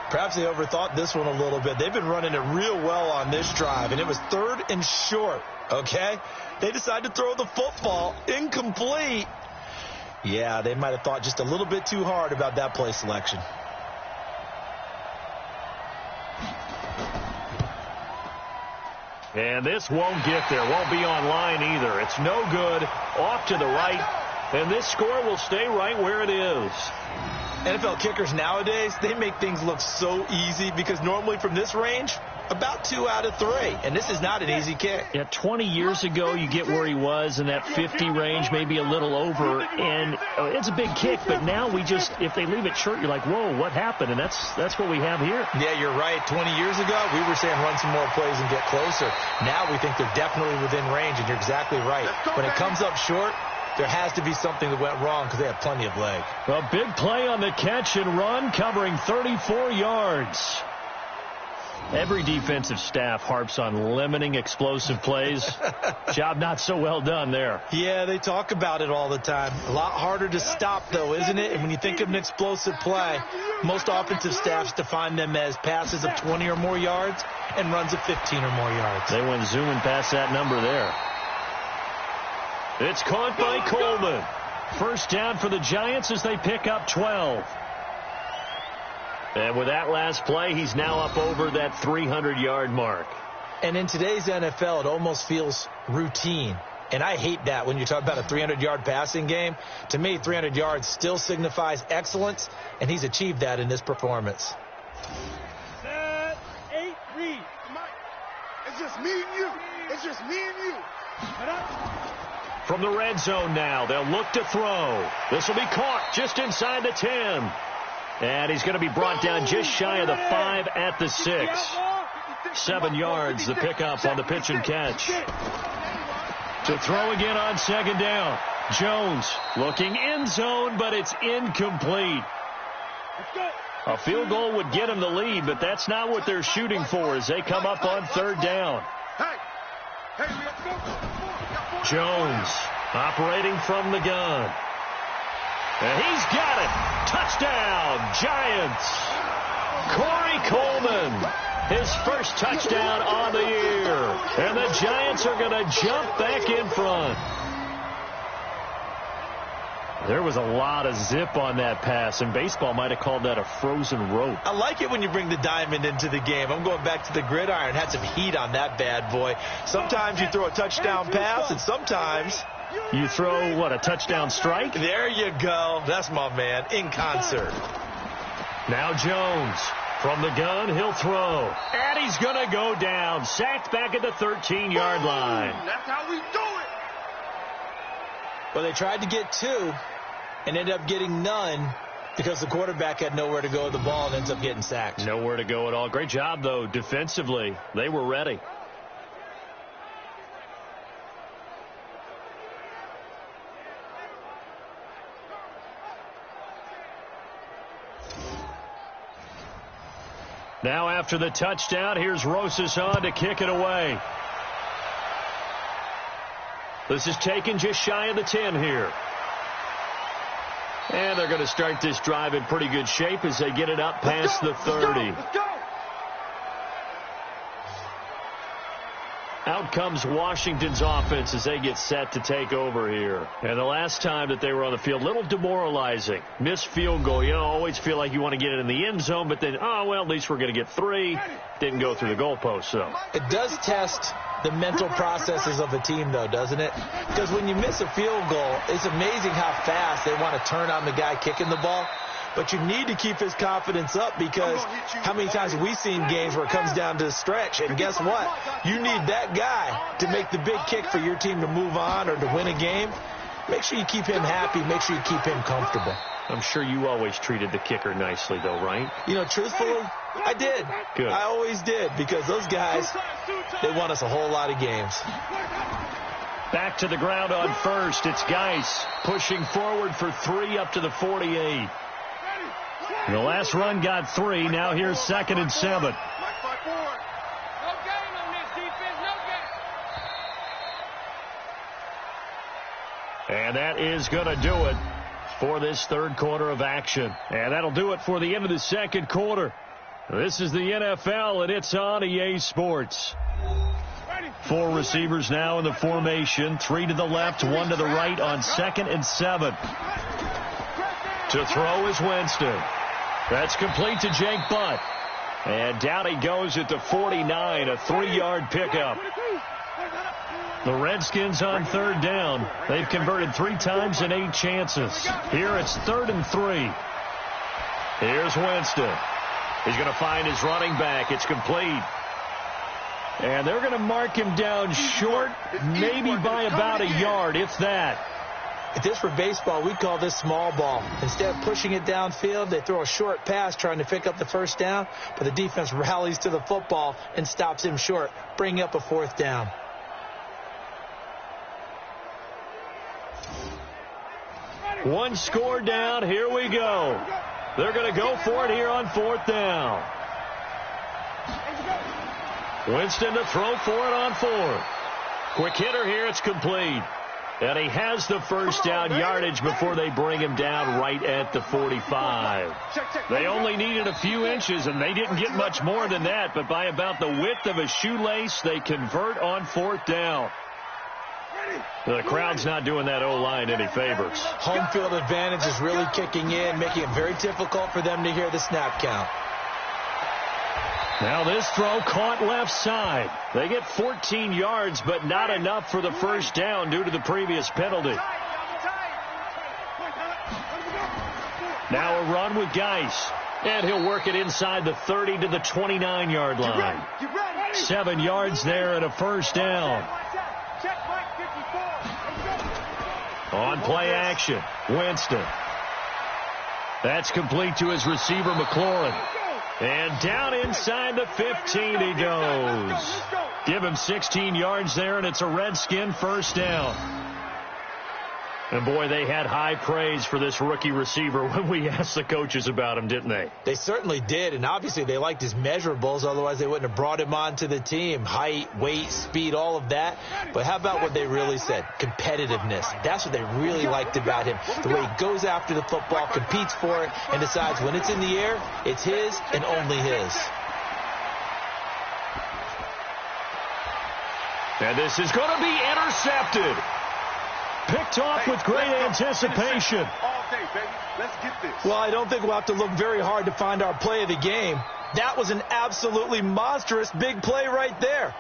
Perhaps they overthought this one a little bit. They've been running it real well on this drive, and it was 3rd and short, okay? They decided to throw the football incomplete. Yeah, they might have thought just a little bit too hard about that play selection. And this won't get there, won't be online either. It's no good, off to the right, and this score will stay right where it is. NFL kickers nowadays, they make things look so easy because normally from this range, about 2 out of 3. And this is not an easy kick. Yeah, 20 years ago, you get where he was in that 50 range, maybe a little over. And it's a big kick, but now we just, if they leave it short, you're like, whoa, what happened? And that's what we have here. Yeah, you're right. 20 years ago, we were saying run some more plays and get closer. Now we think they're definitely within range, and you're exactly right. When it comes up short, there has to be something that went wrong because they have plenty of leg. A big play on the catch and run, covering 34 yards. Every defensive staff harps on limiting explosive plays. Job not so well done there. Yeah, they talk about it all the time. A lot harder to stop, though, isn't it? And when you think of an explosive play, most offensive staffs define them as passes of 20 or more yards and runs of 15 or more yards. They went zooming past that number there. It's caught by Coleman. First down for the Giants as they pick up 12. And with that last play, he's now up over that 300-yard mark. And in today's NFL, it almost feels routine. And I hate that when you talk about a 300-yard passing game. To me, 300 yards still signifies excellence, and he's achieved that in this performance. 7, 8, read. It's just me and you. It's just me and you. From the red zone now, they'll look to throw. This will be caught just inside the 10. And he's going to be brought down just shy of the 5 at the 6. 7 yards, the pickup on the pitch and catch. To throw again on second down. Jones looking end zone, but it's incomplete. A field goal would get him the lead, but that's not what they're shooting for as they come up on third down. Jones operating from the gun. And he's got it. Touchdown, Giants. Corey Coleman, his first touchdown on the year. And the Giants are going to jump back in front. There was a lot of zip on that pass, and baseball might have called that a frozen rope. I like it when you bring the diamond into the game. I'm going back to the gridiron. Had some heat on that bad boy. Sometimes you throw a touchdown pass, and sometimes you throw, what, a touchdown strike? There you go. That's my man, in concert. Now Jones from the gun, he'll throw. And he's going to go down. Sacked back at the 13-yard line. That's how we do it. Well, they tried to get 2 and ended up getting none because the quarterback had nowhere to go with the ball and ends up getting sacked. Nowhere to go at all. Great job, though, defensively. They were ready. Now after the touchdown, here's Rosas on to kick it away. This is taken just shy of the 10 here. And they're going to start this drive in pretty good shape as they get it up past the 30. Let's go. Out comes Washington's offense as they get set to take over here. And the last time that they were on the field, a little demoralizing. Missed field goal. You always feel like you want to get it in the end zone, but then, oh, well, at least we're going to get 3. Didn't go through the goalpost, so. It does test the mental processes of a team, though, doesn't it? Because when you miss a field goal, it's amazing how fast they want to turn on the guy kicking the ball. But you need to keep his confidence up because how many times have we seen games where it comes down to a stretch? And guess what? You need that guy to make the big kick for your team to move on or to win a game. Make sure you keep him happy. Make sure you keep him comfortable. I'm sure you always treated the kicker nicely, though, right? You know, truthfully, I did. Good. I always did because those guys, they won us a whole lot of games. Back to the ground on first. It's Geis pushing forward for 3 up to the 48. The last run got 3. Now here's 2nd and 7. No gain on this defense. No gain. And that is going to do it for this third quarter of action. And that'll do it for the end of the second quarter. This is the NFL, and it's on EA Sports. 4 receivers now in the formation. 3 to the left, 1 to the right on 2nd and 7. To throw is Winston. That's complete to Jake Butt. And down he goes at the 49, a 3-yard pickup. The Redskins on 3rd down. They've converted 3 times in 8 chances. Here it's 3rd and 3. Here's Winston. He's going to find his running back. It's complete. And they're going to mark him down short, maybe by about a yard, if that. If this were baseball, we'd call this small ball. Instead of pushing it downfield, they throw a short pass trying to pick up the 1st down, but the defense rallies to the football and stops him short, bringing up a 4th down. One score down. Here we go. They're going to go for it here on 4th down. Winston to throw for it on 4th. Quick hitter here. It's complete. And he has the 1st down yardage before they bring him down right at the 45. They only needed a few inches, and they didn't get much more than that. But by about the width of a shoelace, they convert on 4th down. The crowd's not doing that O-line any favors. Home field advantage is really kicking in, making it very difficult for them to hear the snap count. Now this throw caught left side. They get 14 yards, but not enough for the 1st down due to the previous penalty. Now a run with Geis. And he'll work it inside the 30 to the 29-yard line. 7 yards there and a 1st down. On play action, Winston. That's complete to his receiver, McLaurin. And down inside the 15 he goes. Give him 16 yards there, and it's a Redskin 1st down. And, boy, they had high praise for this rookie receiver when we asked the coaches about him, didn't they? They certainly did, and obviously they liked his measurables. Otherwise, they wouldn't have brought him onto the team. Height, weight, speed, all of that. But how about what they really said? Competitiveness. That's what they really liked about him. The way he goes after the football, competes for it, and decides when it's in the air, it's his and only his. And this is going to be intercepted. Picked off with great anticipation. Well, I don't think we'll have to look very hard to find our play of the game. That was an absolutely monstrous big play right there.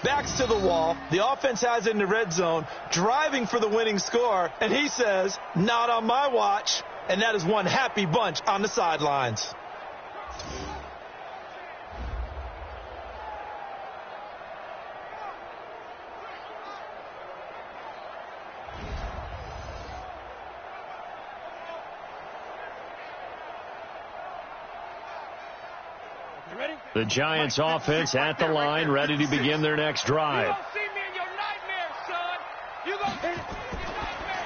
Backs to the wall. The offense has it in the red zone, driving for the winning score. And he says, not on my watch. And that is one happy bunch on the sidelines. The Giants offense at the line, ready to begin their next drive. You gonna see me in your nightmares, son. You gonna see me in your nightmares.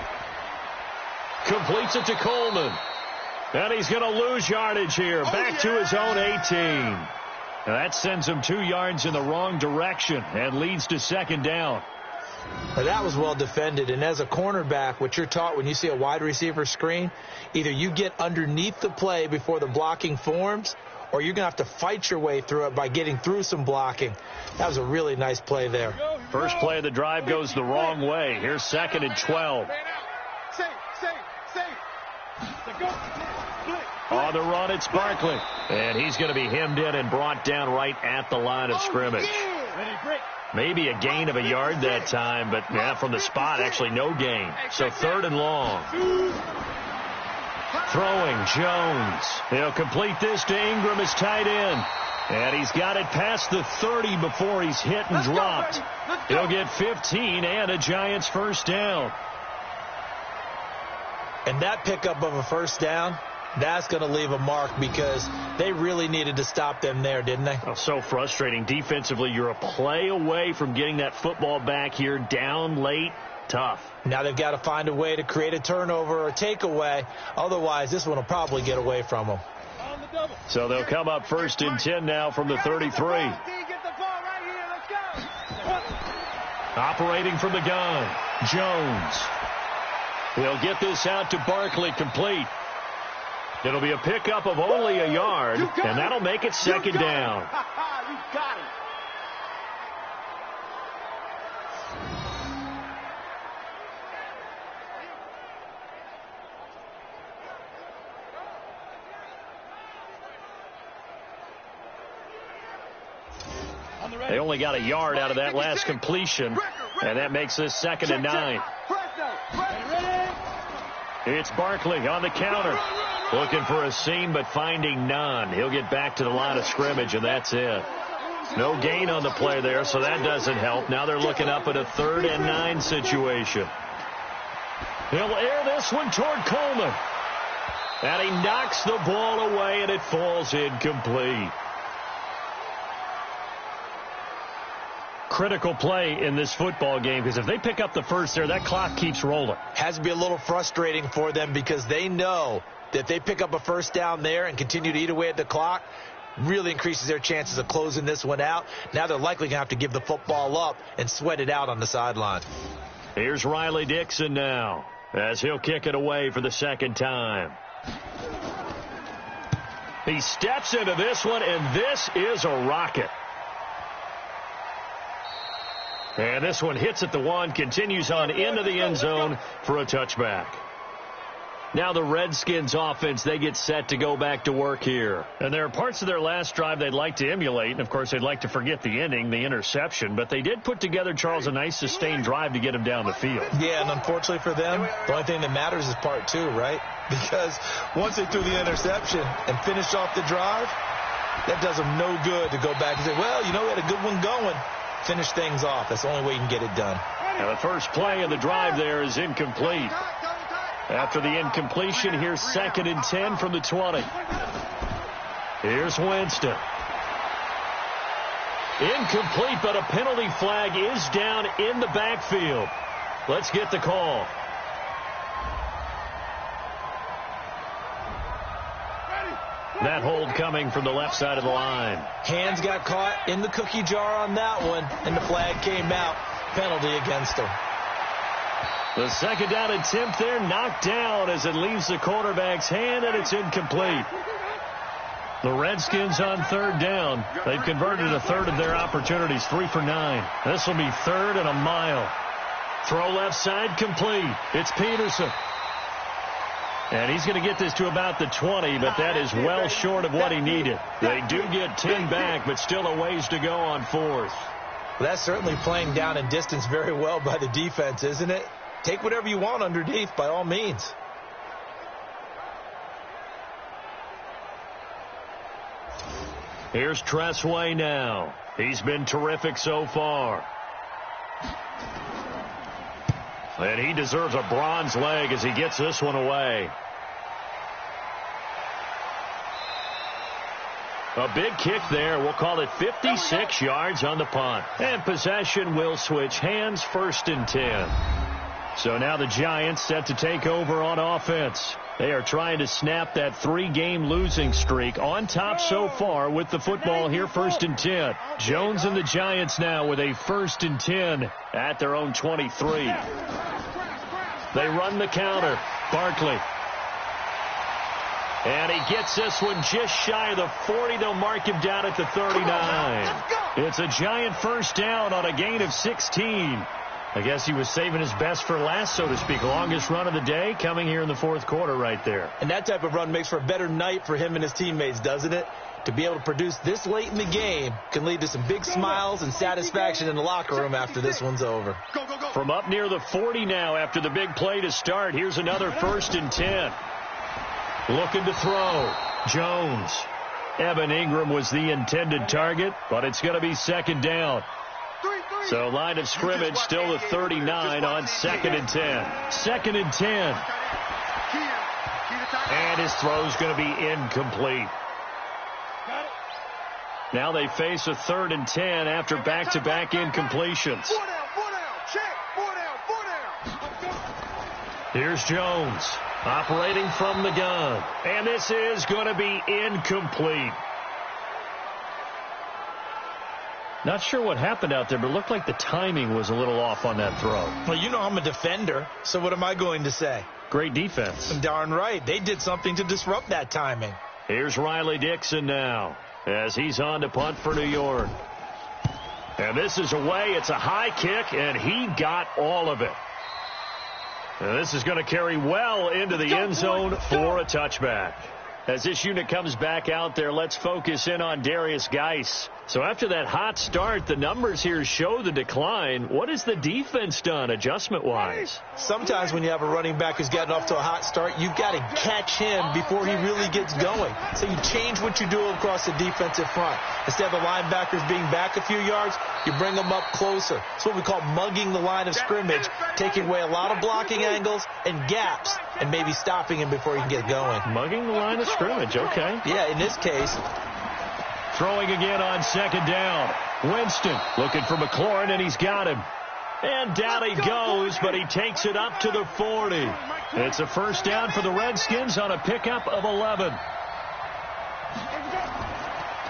Completes it to Coleman. And he's going to lose yardage here. Back to his own 18. Now that sends him 2 yards in the wrong direction and leads to 2nd down. Well, that was well defended. And as a cornerback, what you're taught when you see a wide receiver screen, either you get underneath the play before the blocking forms, or you're going to have to fight your way through it by getting through some blocking. That was a really nice play there. First play of the drive goes the wrong way. Here's 2nd and 12. On the run, it's Barkley. And he's going to be hemmed in and brought down right at the line of scrimmage. Maybe a gain of a yard that time, but from the spot, actually no gain. So 3rd and long. Throwing, Jones. He'll complete this to Ingram, his tight end. And he's got it past the 30 before he's hit and dropped. He'll get 15 and a Giants 1st down. And that pickup of a 1st down, that's going to leave a mark because they really needed to stop them there, didn't they? Oh, so frustrating. Defensively, you're a play away from getting that football back here down late. Tough. Now they've got to find a way to create a turnover or takeaway. Otherwise, this one will probably get away from them. So they'll come up 1st and 10 now from the 33. Operating from the gun, Jones. He'll get this out to Barkley, complete. It'll be a pickup of only a yard, and that'll make it second down. You got it. They only got a yard out of that last completion, and that makes this 2nd and 9. It's Barkley on the counter. Looking for a seam, but finding none. He'll get back to the line of scrimmage, and that's it. No gain on the play there, so that doesn't help. Now they're looking up at a 3rd and 9 situation. He'll air this one toward Coleman. And he knocks the ball away, and it falls incomplete. Critical play in this football game, because if they pick up the first there, that clock keeps rolling. Has to be a little frustrating for them because they know that if they pick up a first down there and continue to eat away at the clock, really increases their chances of closing this one out. Now they're likely going to have to give the football up and sweat it out on the sideline. Here's Riley Dixon now as he'll kick it away for the 2nd time. He steps into this one, and this is a rocket. And this one hits at the 1, continues on into the end zone for a touchback. Now the Redskins offense, they get set to go back to work here. And there are parts of their last drive they'd like to emulate. And, of course, they'd like to forget the ending, the interception. But they did put together, Charles, a nice sustained drive to get him down the field. Yeah, and unfortunately for them, the only thing that matters is part 2, right? Because once they threw the interception and finished off the drive, that does them no good to go back and say, well, you know, we had a good one going. Finish things off. That's the only way you can get it done. Now the first play of the drive there is incomplete. After the incompletion, here's 2nd and 10 from the 20. Here's Winston. Incomplete, but a penalty flag is down in the backfield. Let's get the call. That hold coming from the left side of the line. Hands got caught in the cookie jar on that one, and the flag came out. Penalty against him. The 2nd down attempt there knocked down as it leaves the quarterback's hand, and it's incomplete. The Redskins on 3rd down. They've converted a 1/3 of their opportunities, 3 for 9. This will be 3rd and a mile. Throw left side complete. It's Peterson. And he's going to get this to about the 20, but that is well short of what he needed. They do get 10 back, but still a ways to go on 4th. Well, that's certainly playing down in distance very well by the defense, isn't it? Take whatever you want underneath, by all means. Here's Tressway now. He's been terrific so far. And he deserves a bronze leg as he gets this one away. A big kick there. We'll call it 56 yards on the punt. And possession will switch hands, 1st and 10. So now the Giants set to take over on offense. They are trying to snap that 3-game losing streak. On top so far with the football here, 1st and 10. Jones and the Giants now with a 1st and 10 at their own 23. They run the counter. Barkley. And he gets this one just shy of the 40. They'll mark him down at the 39. It's a Giant 1st down on a gain of 16. I guess he was saving his best for last, so to speak. Longest run of the day coming here in the 4th quarter right there. And that type of run makes for a better night for him and his teammates, doesn't it? To be able to produce this late in the game can lead to some big smiles and satisfaction in the locker room after this one's over. From up near the 40 now after the big play to start, here's another 1st and 10. Looking to throw. Jones. Evan Ingram was the intended target, but it's going to be 2nd down. So line of scrimmage still the 39 on 2nd and 10. 2nd and 10. And his throw's going to be incomplete. Now they face a 3rd and 10 after back-to-back incompletions. Here's Jones operating from the gun. And this is going to be incomplete. Not sure what happened out there, but it looked like the timing was a little off on that throw. Well, you know I'm a defender, so what am I going to say? Great defense. Darn right. They did something to disrupt that timing. Here's Riley Dixon now as he's on to punt for New York. And this is away. It's a high kick, and he got all of it. And this is going to carry well into the end zone for a touchback. As this unit comes back out there, let's focus in on Darius Geis. So after that hot start, the numbers here show the decline. What has the defense done adjustment-wise? Sometimes when you have a running back who's gotten off to a hot start, you've got to catch him before he really gets going. So you change what you do across the defensive front. Instead of the linebackers being back a few yards, you bring them up closer. It's what we call mugging the line of scrimmage, taking away a lot of blocking angles and gaps, and maybe stopping him before he can get going. Mugging the line of scrimmage, okay. Yeah, in this case. Throwing again on second down. Winston looking for McLaurin, and he's got him. And down he goes, but he takes it up to the 40. It's a first down for the Redskins on a pickup of 11.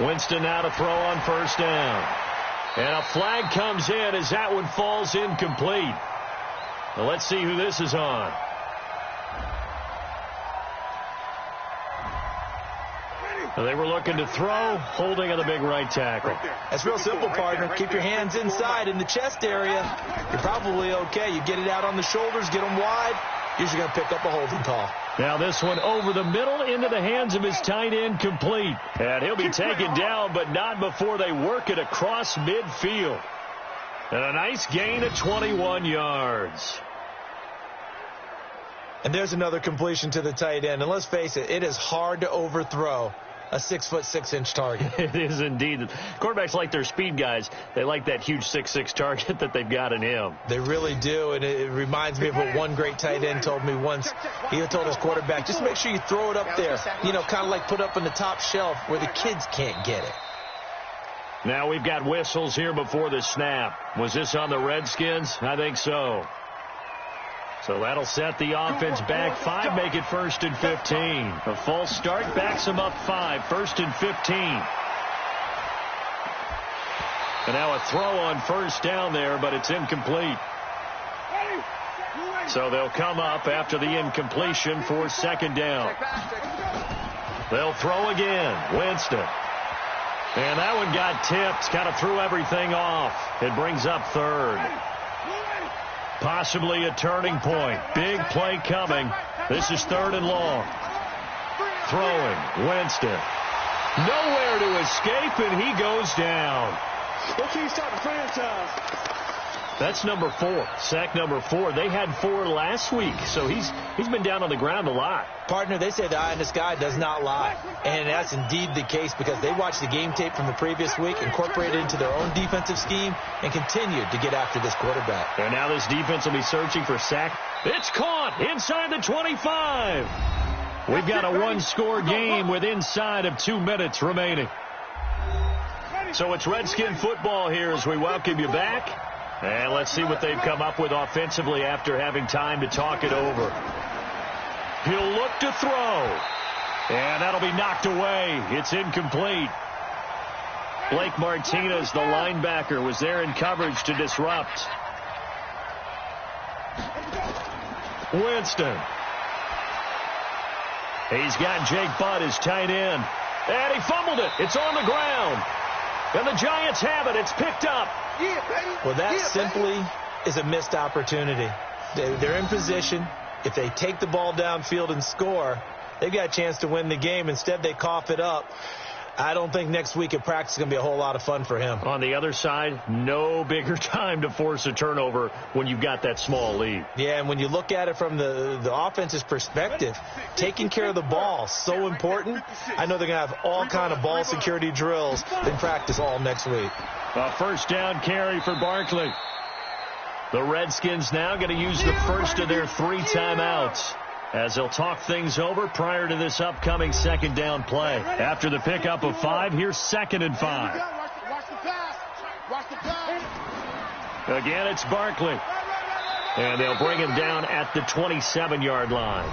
Winston now to throw on first down. And a flag comes in as that one falls incomplete. Well, let's see who this is on. They were looking to throw, holding on the big right tackle. That's real simple, partner. Keep your hands inside in the chest area. You're probably okay. You get it out on the shoulders, get them wide. Usually going to pick up a holding call. Now this one over the middle into the hands of his tight end, complete. And he'll be taken down, but not before they work it across midfield. And a nice gain of 21 yards. And there's another completion to the tight end. And let's face it, it is hard to overthrow a 6'6" target. It is indeed. Quarterbacks like their speed guys. They like that huge 6'6" target that they've got in him. They really do, and it reminds me of what one great tight end told me once. He told his quarterback, just make sure you throw it up there. You know, kind of like put up on the top shelf where the kids can't get it. Now we've got whistles here before the snap. Was this on the Redskins? I think so. So that'll set the offense back 5, make it 1st and 15. A false start backs them up 5, 1st and 15. And now a throw on first down there, but it's incomplete. So they'll come up after the incompletion for second down. They'll throw again. Winston. And that one got tipped. Kind of threw everything off. It brings up 3rd. Possibly a turning point. Big play coming. This is 3rd and long. Throwing. Winston. Nowhere to escape, and he goes down. What can you start the franchise? That's number 4. Sack number 4. They had 4 last week, so he's been down on the ground a lot. Partner, they say the eye in the sky does not lie. And that's indeed the case because they watched the game tape from the previous week, incorporated it into their own defensive scheme, and continued to get after this quarterback. And now this defense will be searching for sack. It's caught inside the 25. We've got a one-score game with inside of 2 minutes remaining. So it's Redskin football here as we welcome you back. And let's see what they've come up with offensively after having time to talk it over. He'll look to throw. And that'll be knocked away. It's incomplete. Blake Martinez, the linebacker, was there in coverage to disrupt. Winston. He's got Jake Butt, his tight end. And he fumbled it. It's on the ground. And the Giants have it. It's picked up. Well, that simply is a missed opportunity. They're in position. If they take the ball downfield and score, they've got a chance to win the game. Instead, they cough it up. I don't think next week at practice is going to be a whole lot of fun for him. On the other side, no bigger time to force a turnover when you've got that small lead. Yeah, and when you look at it from the offense's perspective, taking care of the ball, so important. I know they're going to have all kind of ball security drills in practice all next week. A first down carry for Barkley. The Redskins now going to use the first of their 3 timeouts as they'll talk things over prior to this upcoming second down play. After the pickup of 5, here's 2nd and 5. Again, it's Barkley. And they'll bring him down at the 27-yard line.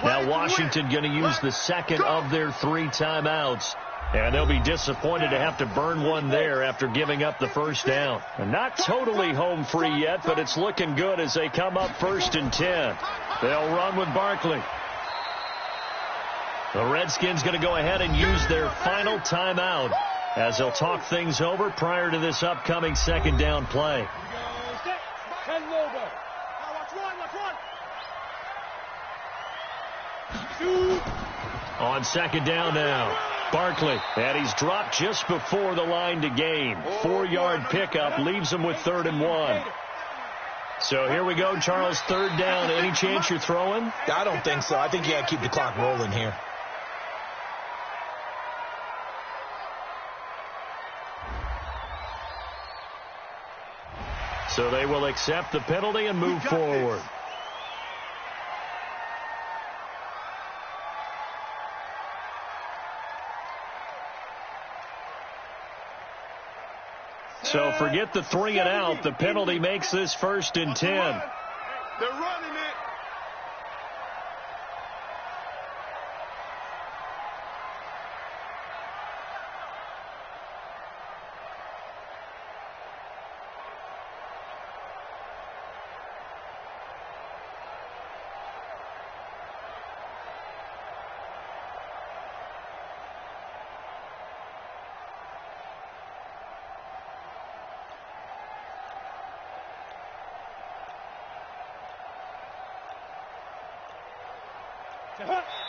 Now Washington going to use the second of their 3 timeouts. And they'll be disappointed to have to burn one there after giving up the first down. And not totally home free yet, but it's looking good as they come up 1st and 10. They'll run with Barkley. The Redskins going to go ahead and use their final timeout as they'll talk things over prior to this upcoming second down play. On second down now, Barkley, and he's dropped just before the line to gain. 4-yard pickup leaves him with 3rd and 1. So here we go, Charles, 3rd down. Any chance you're throwing? I don't think so. I think you got to keep the clock rolling here. So they will accept the penalty and move forward. So forget the 3 and out. The penalty makes this 1st and 10. They're running it.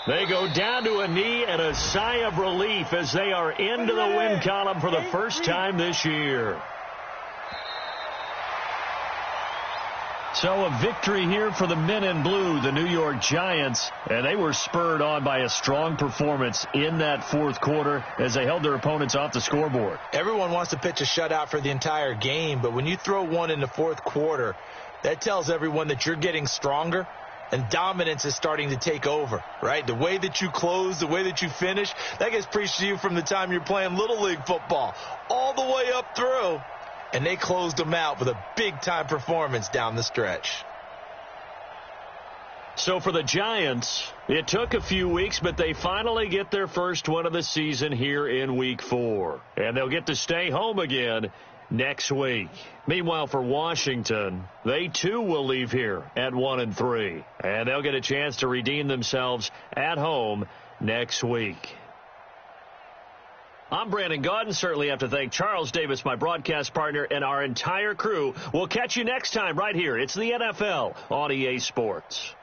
They go down to a knee and a sigh of relief as they are into the win column for the first time this year. So a victory here for the men in blue, the New York Giants, and they were spurred on by a strong performance in that 4th quarter as they held their opponents off the scoreboard. Everyone wants to pitch a shutout for the entire game, but when you throw one in the 4th quarter, that tells everyone that you're getting stronger. And dominance is starting to take over, right? The way that you close, the way that you finish, that gets preached to you from the time you're playing Little League football all the way up through. And they closed them out with a big-time performance down the stretch. So for the Giants, it took a few weeks, but they finally get their first one of the season here in Week 4. And they'll get to stay home again next week. Meanwhile, for Washington, they too will leave here at 1-3, and they'll get a chance to redeem themselves at home next week. I'm Brandon Gaudin. Certainly have to thank Charles Davis, my broadcast partner, and our entire crew. We'll catch you next time right here. It's the NFL on EA Sports.